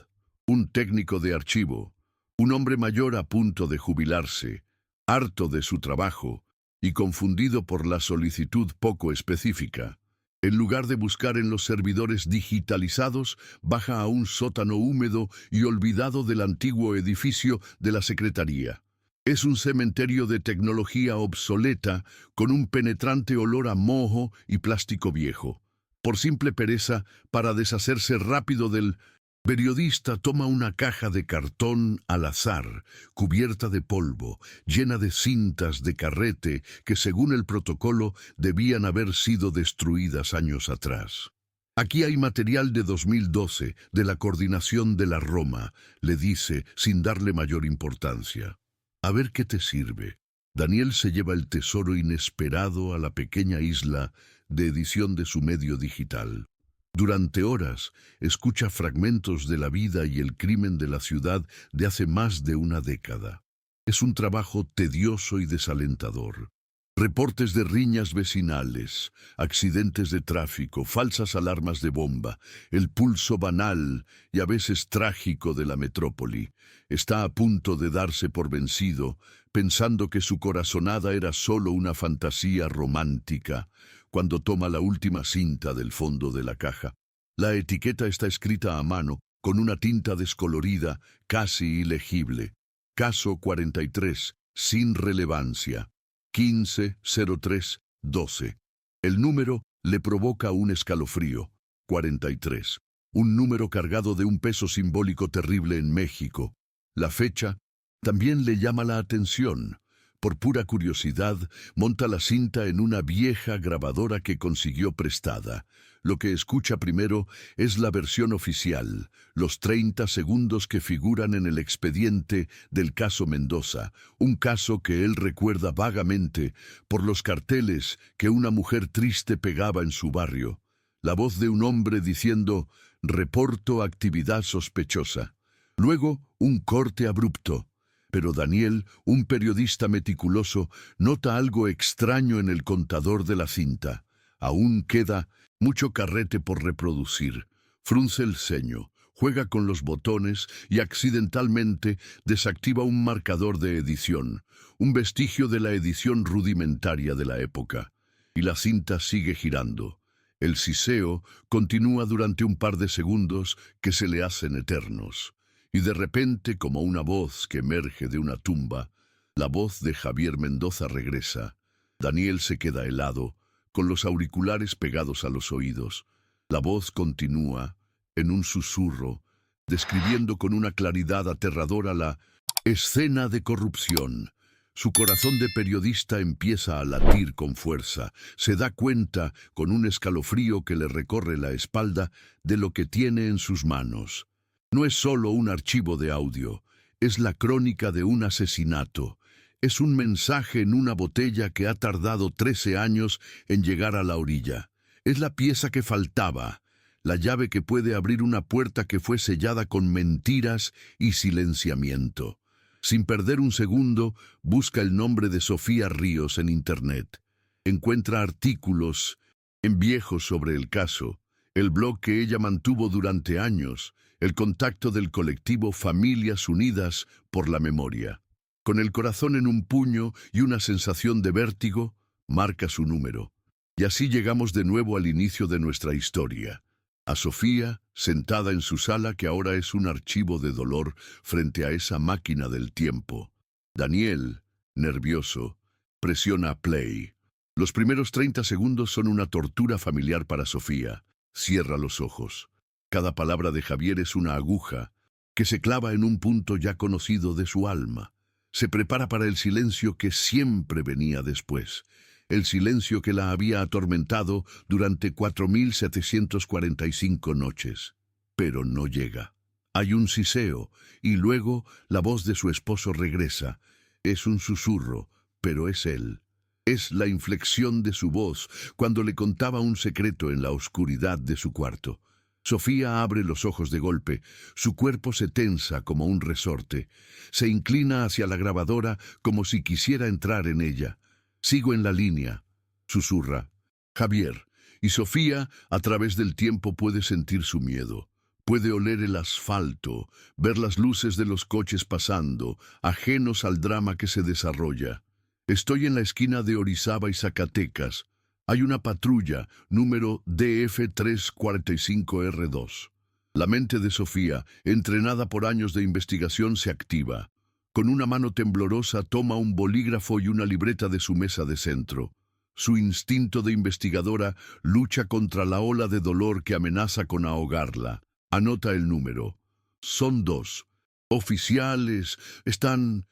Un técnico de archivo, un hombre mayor a punto de jubilarse, harto de su trabajo y confundido por la solicitud poco específica, en lugar de buscar en los servidores digitalizados, baja a un sótano húmedo y olvidado del antiguo edificio de la Secretaría. Es un cementerio de tecnología obsoleta con un penetrante olor a moho y plástico viejo. Por simple pereza, para deshacerse rápido del periodista toma una caja de cartón al azar, cubierta de polvo, llena de cintas de carrete que según el protocolo debían haber sido destruidas años atrás. Aquí hay material de 2012, de la coordinación de la Roma, le dice sin darle mayor importancia. A ver qué te sirve. Daniel se lleva el tesoro inesperado a la pequeña isla de edición de su medio digital. Durante horas, escucha fragmentos de la vida y el crimen de la ciudad de hace más de una década. Es un trabajo tedioso y desalentador. Reportes de riñas vecinales, accidentes de tráfico, falsas alarmas de bomba, el pulso banal y a veces trágico de la metrópoli. Está a punto de darse por vencido, pensando que su corazonada era solo una fantasía romántica, cuando toma la última cinta del fondo de la caja. La etiqueta está escrita a mano, con una tinta descolorida, casi ilegible. Caso 43, sin relevancia. 150312. El número le provoca un escalofrío. 43. Un número cargado de un peso simbólico terrible en México. La fecha también le llama la atención. Por pura curiosidad, monta la cinta en una vieja grabadora que consiguió prestada. Lo que escucha primero es la versión oficial, los 30 segundos que figuran en el expediente del caso Mendoza, un caso que él recuerda vagamente por los carteles que una mujer triste pegaba en su barrio. La voz de un hombre diciendo, «Reporto actividad sospechosa». Luego, un corte abrupto. Pero Daniel, un periodista meticuloso, nota algo extraño en el contador de la cinta. Aún queda mucho carrete por reproducir. Frunce el ceño, juega con los botones y accidentalmente desactiva un marcador de edición, un vestigio de la edición rudimentaria de la época. Y la cinta sigue girando. El siseo continúa durante un par de segundos que se le hacen eternos. Y de repente, como una voz que emerge de una tumba, la voz de Javier Mendoza regresa. Daniel se queda helado, con los auriculares pegados a los oídos. La voz continúa, en un susurro, describiendo con una claridad aterradora la escena de corrupción. Su corazón de periodista empieza a latir con fuerza. Se da cuenta, con un escalofrío que le recorre la espalda, de lo que tiene en sus manos. No es solo un archivo de audio, es la crónica de un asesinato. Es un mensaje en una botella que ha tardado 13 años en llegar a la orilla. Es la pieza que faltaba, la llave que puede abrir una puerta que fue sellada con mentiras y silenciamiento. Sin perder un segundo, busca el nombre de Sofía Ríos en Internet. Encuentra artículos en viejos sobre el caso, el blog que ella mantuvo durante años, el contacto del colectivo Familias Unidas por la Memoria. Con el corazón en un puño y una sensación de vértigo, marca su número. Y así llegamos de nuevo al inicio de nuestra historia. A Sofía, sentada en su sala que ahora es un archivo de dolor frente a esa máquina del tiempo. Daniel, nervioso, presiona play. Los primeros 30 segundos son una tortura familiar para Sofía. Cierra los ojos. Cada palabra de Javier es una aguja que se clava en un punto ya conocido de su alma. Se prepara para el silencio que siempre venía después. El silencio que la había atormentado durante 4.745 noches. Pero no llega. Hay un siseo, y luego la voz de su esposo regresa. Es un susurro, pero es él. Es la inflexión de su voz cuando le contaba un secreto en la oscuridad de su cuarto. Sofía abre los ojos de golpe, su cuerpo se tensa como un resorte. Se inclina hacia la grabadora como si quisiera entrar en ella. Sigo en la línea, susurra. Javier. Y Sofía, a través del tiempo, puede sentir su miedo. Puede oler el asfalto, ver las luces de los coches pasando, ajenos al drama que se desarrolla. Estoy en la esquina de Orizaba y Zacatecas. Hay una patrulla, número DF345R2. La mente de Sofía, entrenada por años de investigación, se activa. Con una mano temblorosa toma un bolígrafo y una libreta de su mesa de centro. Su instinto de investigadora lucha contra la ola de dolor que amenaza con ahogarla. Anota el número. Son 2. Oficiales. Están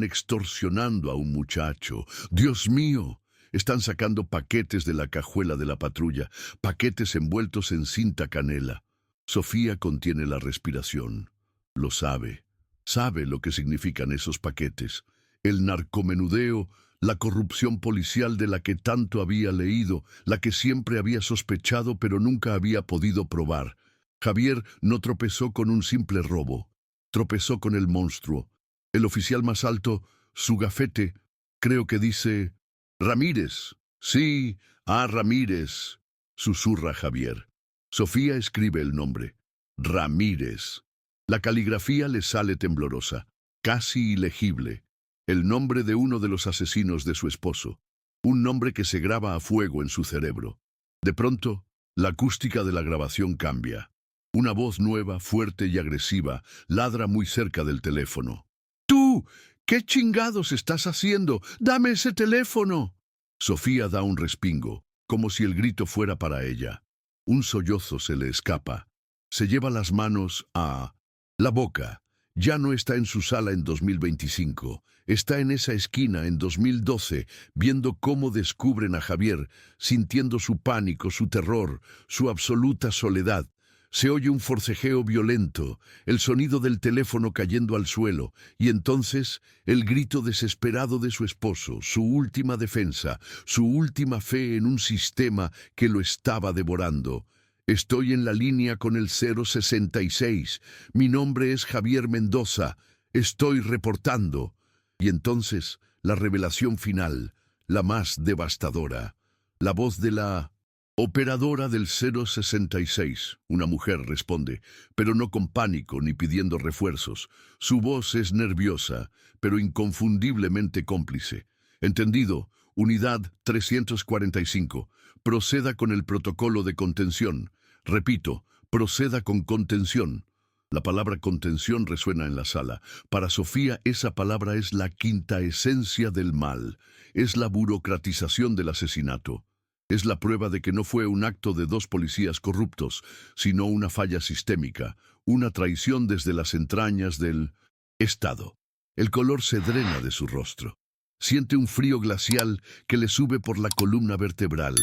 extorsionando a un muchacho. ¡Dios mío! Están sacando paquetes de la cajuela de la patrulla, paquetes envueltos en cinta canela. Sofía contiene la respiración. Lo sabe. Sabe lo que significan esos paquetes. El narcomenudeo, la corrupción policial de la que tanto había leído, la que siempre había sospechado pero nunca había podido probar. Javier no tropezó con un simple robo. Tropezó con el monstruo. El oficial más alto, su gafete, creo que dice... Ramírez. Sí, Ramírez, susurra Javier. Sofía escribe el nombre. Ramírez. La caligrafía le sale temblorosa, casi ilegible. El nombre de uno de los asesinos de su esposo. Un nombre que se graba a fuego en su cerebro. De pronto, la acústica de la grabación cambia. Una voz nueva, fuerte y agresiva, ladra muy cerca del teléfono. ¡Tú! ¿Qué chingados estás haciendo? ¡Dame ese teléfono! Sofía da un respingo, como si el grito fuera para ella. Un sollozo se le escapa. Se lleva las manos a la boca. Ya no está en su sala en 2025. Está en esa esquina en 2012, viendo cómo descubren a Javier, sintiendo su pánico, su terror, su absoluta soledad. Se oye un forcejeo violento, el sonido del teléfono cayendo al suelo, y entonces el grito desesperado de su esposo, su última defensa, su última fe en un sistema que lo estaba devorando. Estoy en la línea con el 066. Mi nombre es Javier Mendoza. Estoy reportando. Y entonces, la revelación final, la más devastadora. La voz de la operadora del 066. Una mujer responde, pero no con pánico ni pidiendo refuerzos. Su voz es nerviosa, pero inconfundiblemente cómplice. Entendido, unidad 345. Proceda con el protocolo de contención. Repito, proceda con contención. La palabra contención resuena en la sala. Para Sofía, esa palabra es la quinta esencia del mal. Es la burocratización del asesinato. Es la prueba de que no fue un acto de dos policías corruptos, sino una falla sistémica, una traición desde las entrañas del Estado. El color se drena de su rostro. Siente un frío glacial que le sube por la columna vertebral.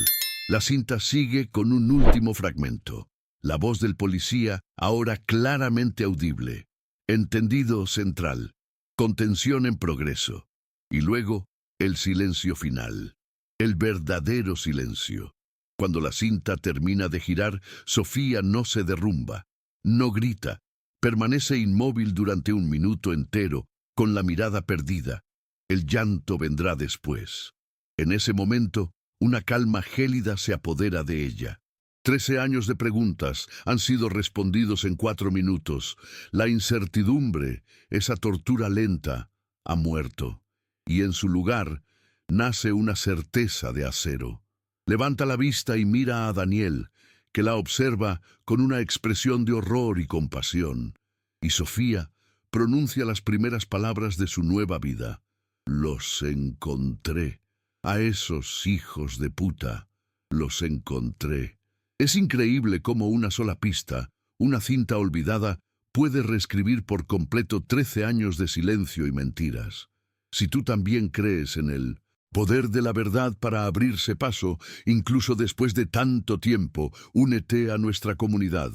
La cinta sigue con un último fragmento. La voz del policía, ahora claramente audible. Entendido central. Contención en progreso. Y luego, el silencio final. El verdadero silencio. Cuando la cinta termina de girar, Sofía no se derrumba. No grita. Permanece inmóvil durante un minuto entero, con la mirada perdida. El llanto vendrá después. En ese momento, una calma gélida se apodera de ella. 13 años de preguntas han sido respondidos en 4 minutos. La incertidumbre, esa tortura lenta, ha muerto. Y en su lugar, nace una certeza de acero. Levanta la vista y mira a Daniel, que la observa con una expresión de horror y compasión. Y Sofía pronuncia las primeras palabras de su nueva vida. Los encontré. A esos hijos de puta. Los encontré. Es increíble cómo una sola pista, una cinta olvidada, puede reescribir por completo 13 años de silencio y mentiras. Si tú también crees en el poder de la verdad para abrirse paso, incluso después de tanto tiempo, únete a nuestra comunidad.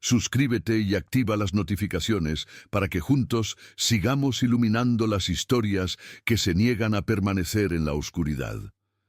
Suscríbete y activa las notificaciones para que juntos sigamos iluminando las historias que se niegan a permanecer en la oscuridad.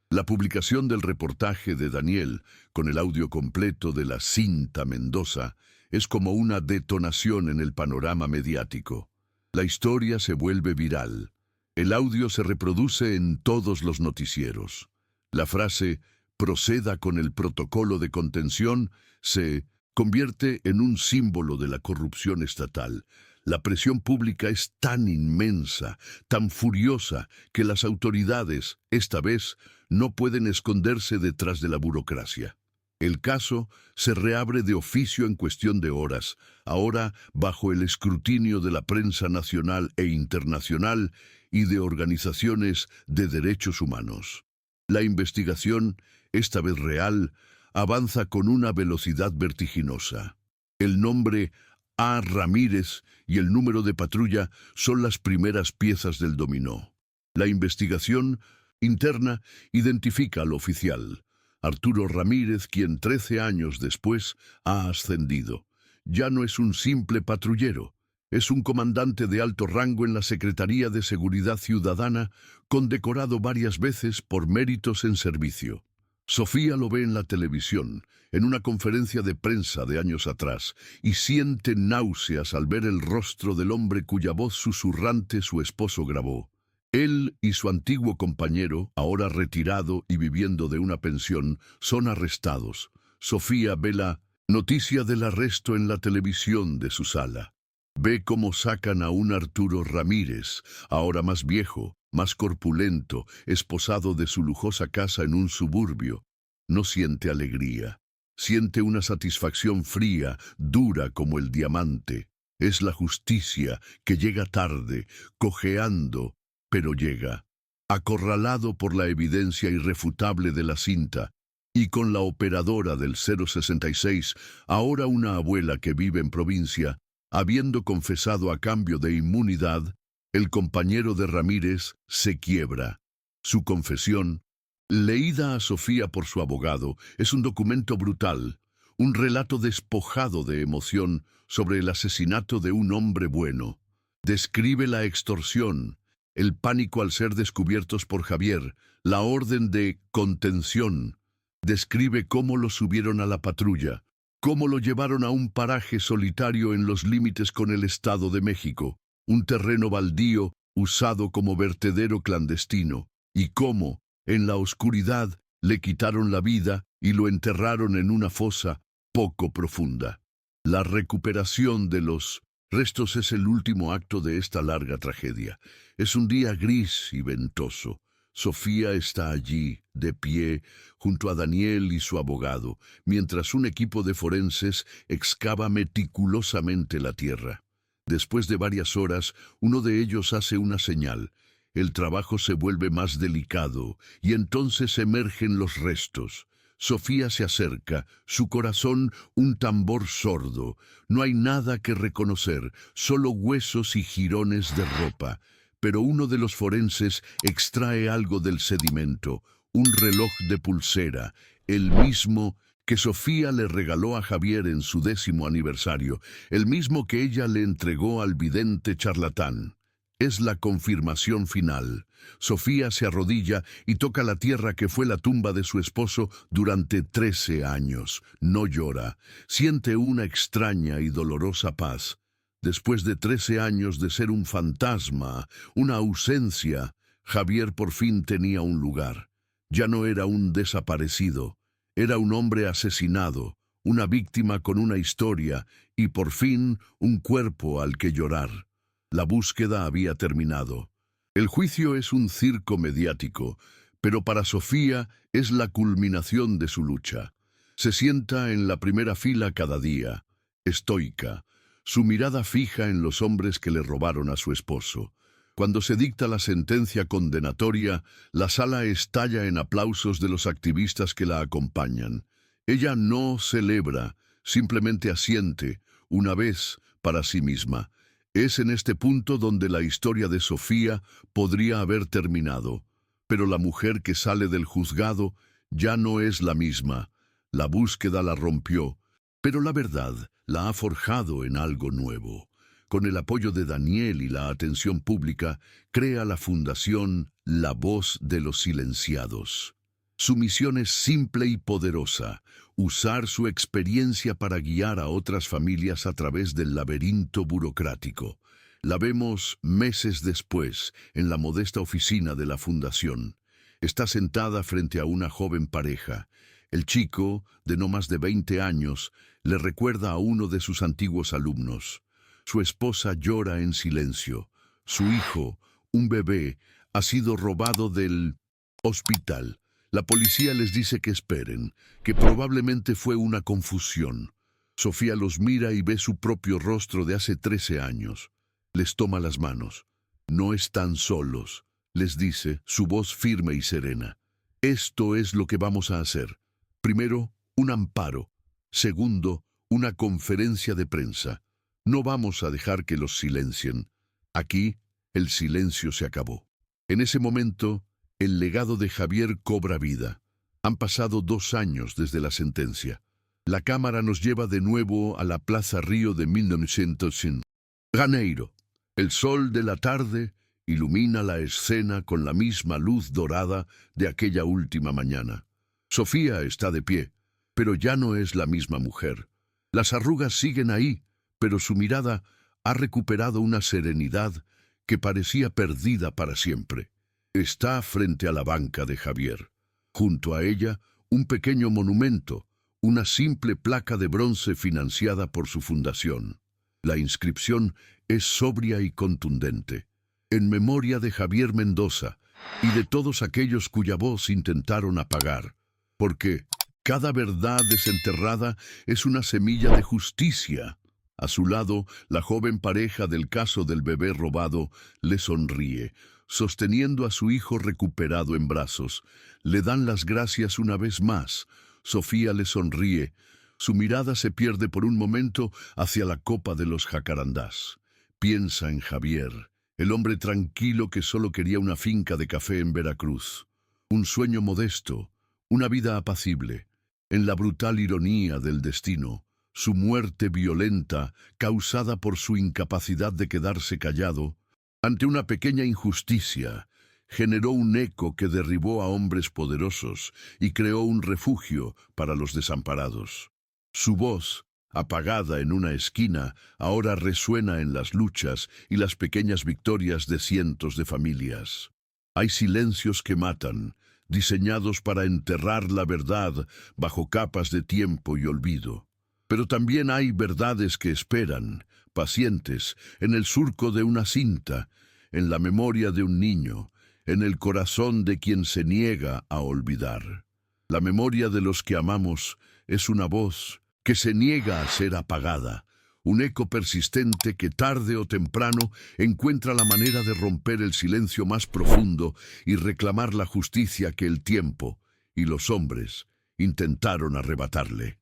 La publicación del reportaje de Daniel, con el audio completo de la cinta Mendoza, es como una detonación en el panorama mediático. La historia se vuelve viral. El audio se reproduce en todos los noticieros. La frase «proceda con el protocolo de contención» se convierte en un símbolo de la corrupción estatal. La presión pública es tan inmensa, tan furiosa, que las autoridades, esta vez, no pueden esconderse detrás de la burocracia. El caso se reabre de oficio en cuestión de horas, ahora bajo el escrutinio de la prensa nacional e internacional y de organizaciones de derechos humanos. La investigación, esta vez real, avanza con una velocidad vertiginosa. El nombre A. Ramírez y el número de patrulla son las primeras piezas del dominó. La investigación interna identifica al oficial, Arturo Ramírez, quien 13 años después ha ascendido. Ya no es un simple patrullero, es un comandante de alto rango en la Secretaría de Seguridad Ciudadana, condecorado varias veces por méritos en servicio. Sofía lo ve en la televisión, en una conferencia de prensa de años atrás, y siente náuseas al ver el rostro del hombre cuya voz susurrante su esposo grabó. Él y su antiguo compañero, ahora retirado y viviendo de una pensión, son arrestados. Sofía ve la noticia del arresto en la televisión de su sala. Ve cómo sacan a un Arturo Ramírez, ahora más viejo, más corpulento, esposado de su lujosa casa en un suburbio. No siente alegría. Siente una satisfacción fría, dura como el diamante. Es la justicia que llega tarde, cojeando, pero llega. Acorralado por la evidencia irrefutable de la cinta, y con la operadora del 066, ahora una abuela que vive en provincia, habiendo confesado a cambio de inmunidad, el compañero de Ramírez se quiebra. Su confesión, leída a Sofía por su abogado, es un documento brutal, un relato despojado de emoción sobre el asesinato de un hombre bueno. Describe la extorsión, el pánico al ser descubiertos por Javier, la orden de contención. Describe cómo lo subieron a la patrulla, cómo lo llevaron a un paraje solitario en los límites con el Estado de México, un terreno baldío usado como vertedero clandestino, y cómo, en la oscuridad, le quitaron la vida y lo enterraron en una fosa poco profunda. La recuperación de los restos es el último acto de esta larga tragedia. Es un día gris y ventoso. Sofía está allí, de pie, junto a Daniel y su abogado, mientras un equipo de forenses excava meticulosamente la tierra. Después de varias horas, uno de ellos hace una señal. El trabajo se vuelve más delicado y entonces emergen los restos. Sofía se acerca, su corazón un tambor sordo. No hay nada que reconocer, solo huesos y jirones de ropa. Pero uno de los forenses extrae algo del sedimento, un reloj de pulsera, el mismo que Sofía le regaló a Javier en su 10º aniversario, el mismo que ella le entregó al vidente charlatán. Es la confirmación final. Sofía se arrodilla y toca la tierra que fue la tumba de su esposo durante 13 años. No llora, siente una extraña y dolorosa paz. Después de 13 años de ser un fantasma, una ausencia, Javier por fin tenía un lugar. Ya no era un desaparecido, era un hombre asesinado, una víctima con una historia y por fin un cuerpo al que llorar. La búsqueda había terminado. El juicio es un circo mediático, pero para Sofía es la culminación de su lucha. Se sienta en la primera fila cada día, estoica, su mirada fija en los hombres que le robaron a su esposo. Cuando se dicta la sentencia condenatoria, la sala estalla en aplausos de los activistas que la acompañan. Ella no celebra, simplemente asiente, una vez para sí misma. Es en este punto donde la historia de Sofía podría haber terminado, pero la mujer que sale del juzgado ya no es la misma. La búsqueda la rompió, pero la verdad la ha forjado en algo nuevo. Con el apoyo de Daniel y la atención pública, crea la fundación La Voz de los Silenciados. Su misión es simple y poderosa: usar su experiencia para guiar a otras familias a través del laberinto burocrático. La vemos meses después, en la modesta oficina de la fundación. Está sentada frente a una joven pareja. El chico, de no más de 20 años, le recuerda a uno de sus antiguos alumnos. Su esposa llora en silencio. Su hijo, un bebé, ha sido robado del hospital. La policía les dice que esperen, que probablemente fue una confusión. Sofía los mira y ve su propio rostro de hace 13 años. Les toma las manos. No están solos, les dice, su voz firme y serena. Esto es lo que vamos a hacer. Primero, un amparo. Segundo, una conferencia de prensa. No vamos a dejar que los silencien. Aquí, el silencio se acabó. En ese momento, el legado de Javier cobra vida. Han pasado 2 años desde la sentencia. La cámara nos lleva de nuevo a la Plaza Río de 1900. Janeiro. El sol de la tarde ilumina la escena con la misma luz dorada de aquella última mañana. Sofía está de pie, pero ya no es la misma mujer. Las arrugas siguen ahí, pero su mirada ha recuperado una serenidad que parecía perdida para siempre. Está frente a la banca de Javier. Junto a ella, un pequeño monumento, una simple placa de bronce financiada por su fundación. La inscripción es sobria y contundente. En memoria de Javier Mendoza y de todos aquellos cuya voz intentaron apagar. Porque cada verdad desenterrada es una semilla de justicia. A su lado, la joven pareja del caso del bebé robado le sonríe, sosteniendo a su hijo recuperado en brazos. Le dan las gracias una vez más. Sofía le sonríe. Su mirada se pierde por un momento hacia la copa de los jacarandás. Piensa en Javier, el hombre tranquilo que solo quería una finca de café en Veracruz. Un sueño modesto, una vida apacible. En la brutal ironía del destino, su muerte violenta, causada por su incapacidad de quedarse callado, ante una pequeña injusticia, generó un eco que derribó a hombres poderosos y creó un refugio para los desamparados. Su voz, apagada en una esquina, ahora resuena en las luchas y las pequeñas victorias de cientos de familias. Hay silencios que matan, diseñados para enterrar la verdad bajo capas de tiempo y olvido. Pero también hay verdades que esperan, pacientes, en el surco de una cinta, en la memoria de un niño, en el corazón de quien se niega a olvidar. La memoria de los que amamos es una voz que se niega a ser apagada, un eco persistente que tarde o temprano encuentra la manera de romper el silencio más profundo y reclamar la justicia que el tiempo y los hombres intentaron arrebatarle.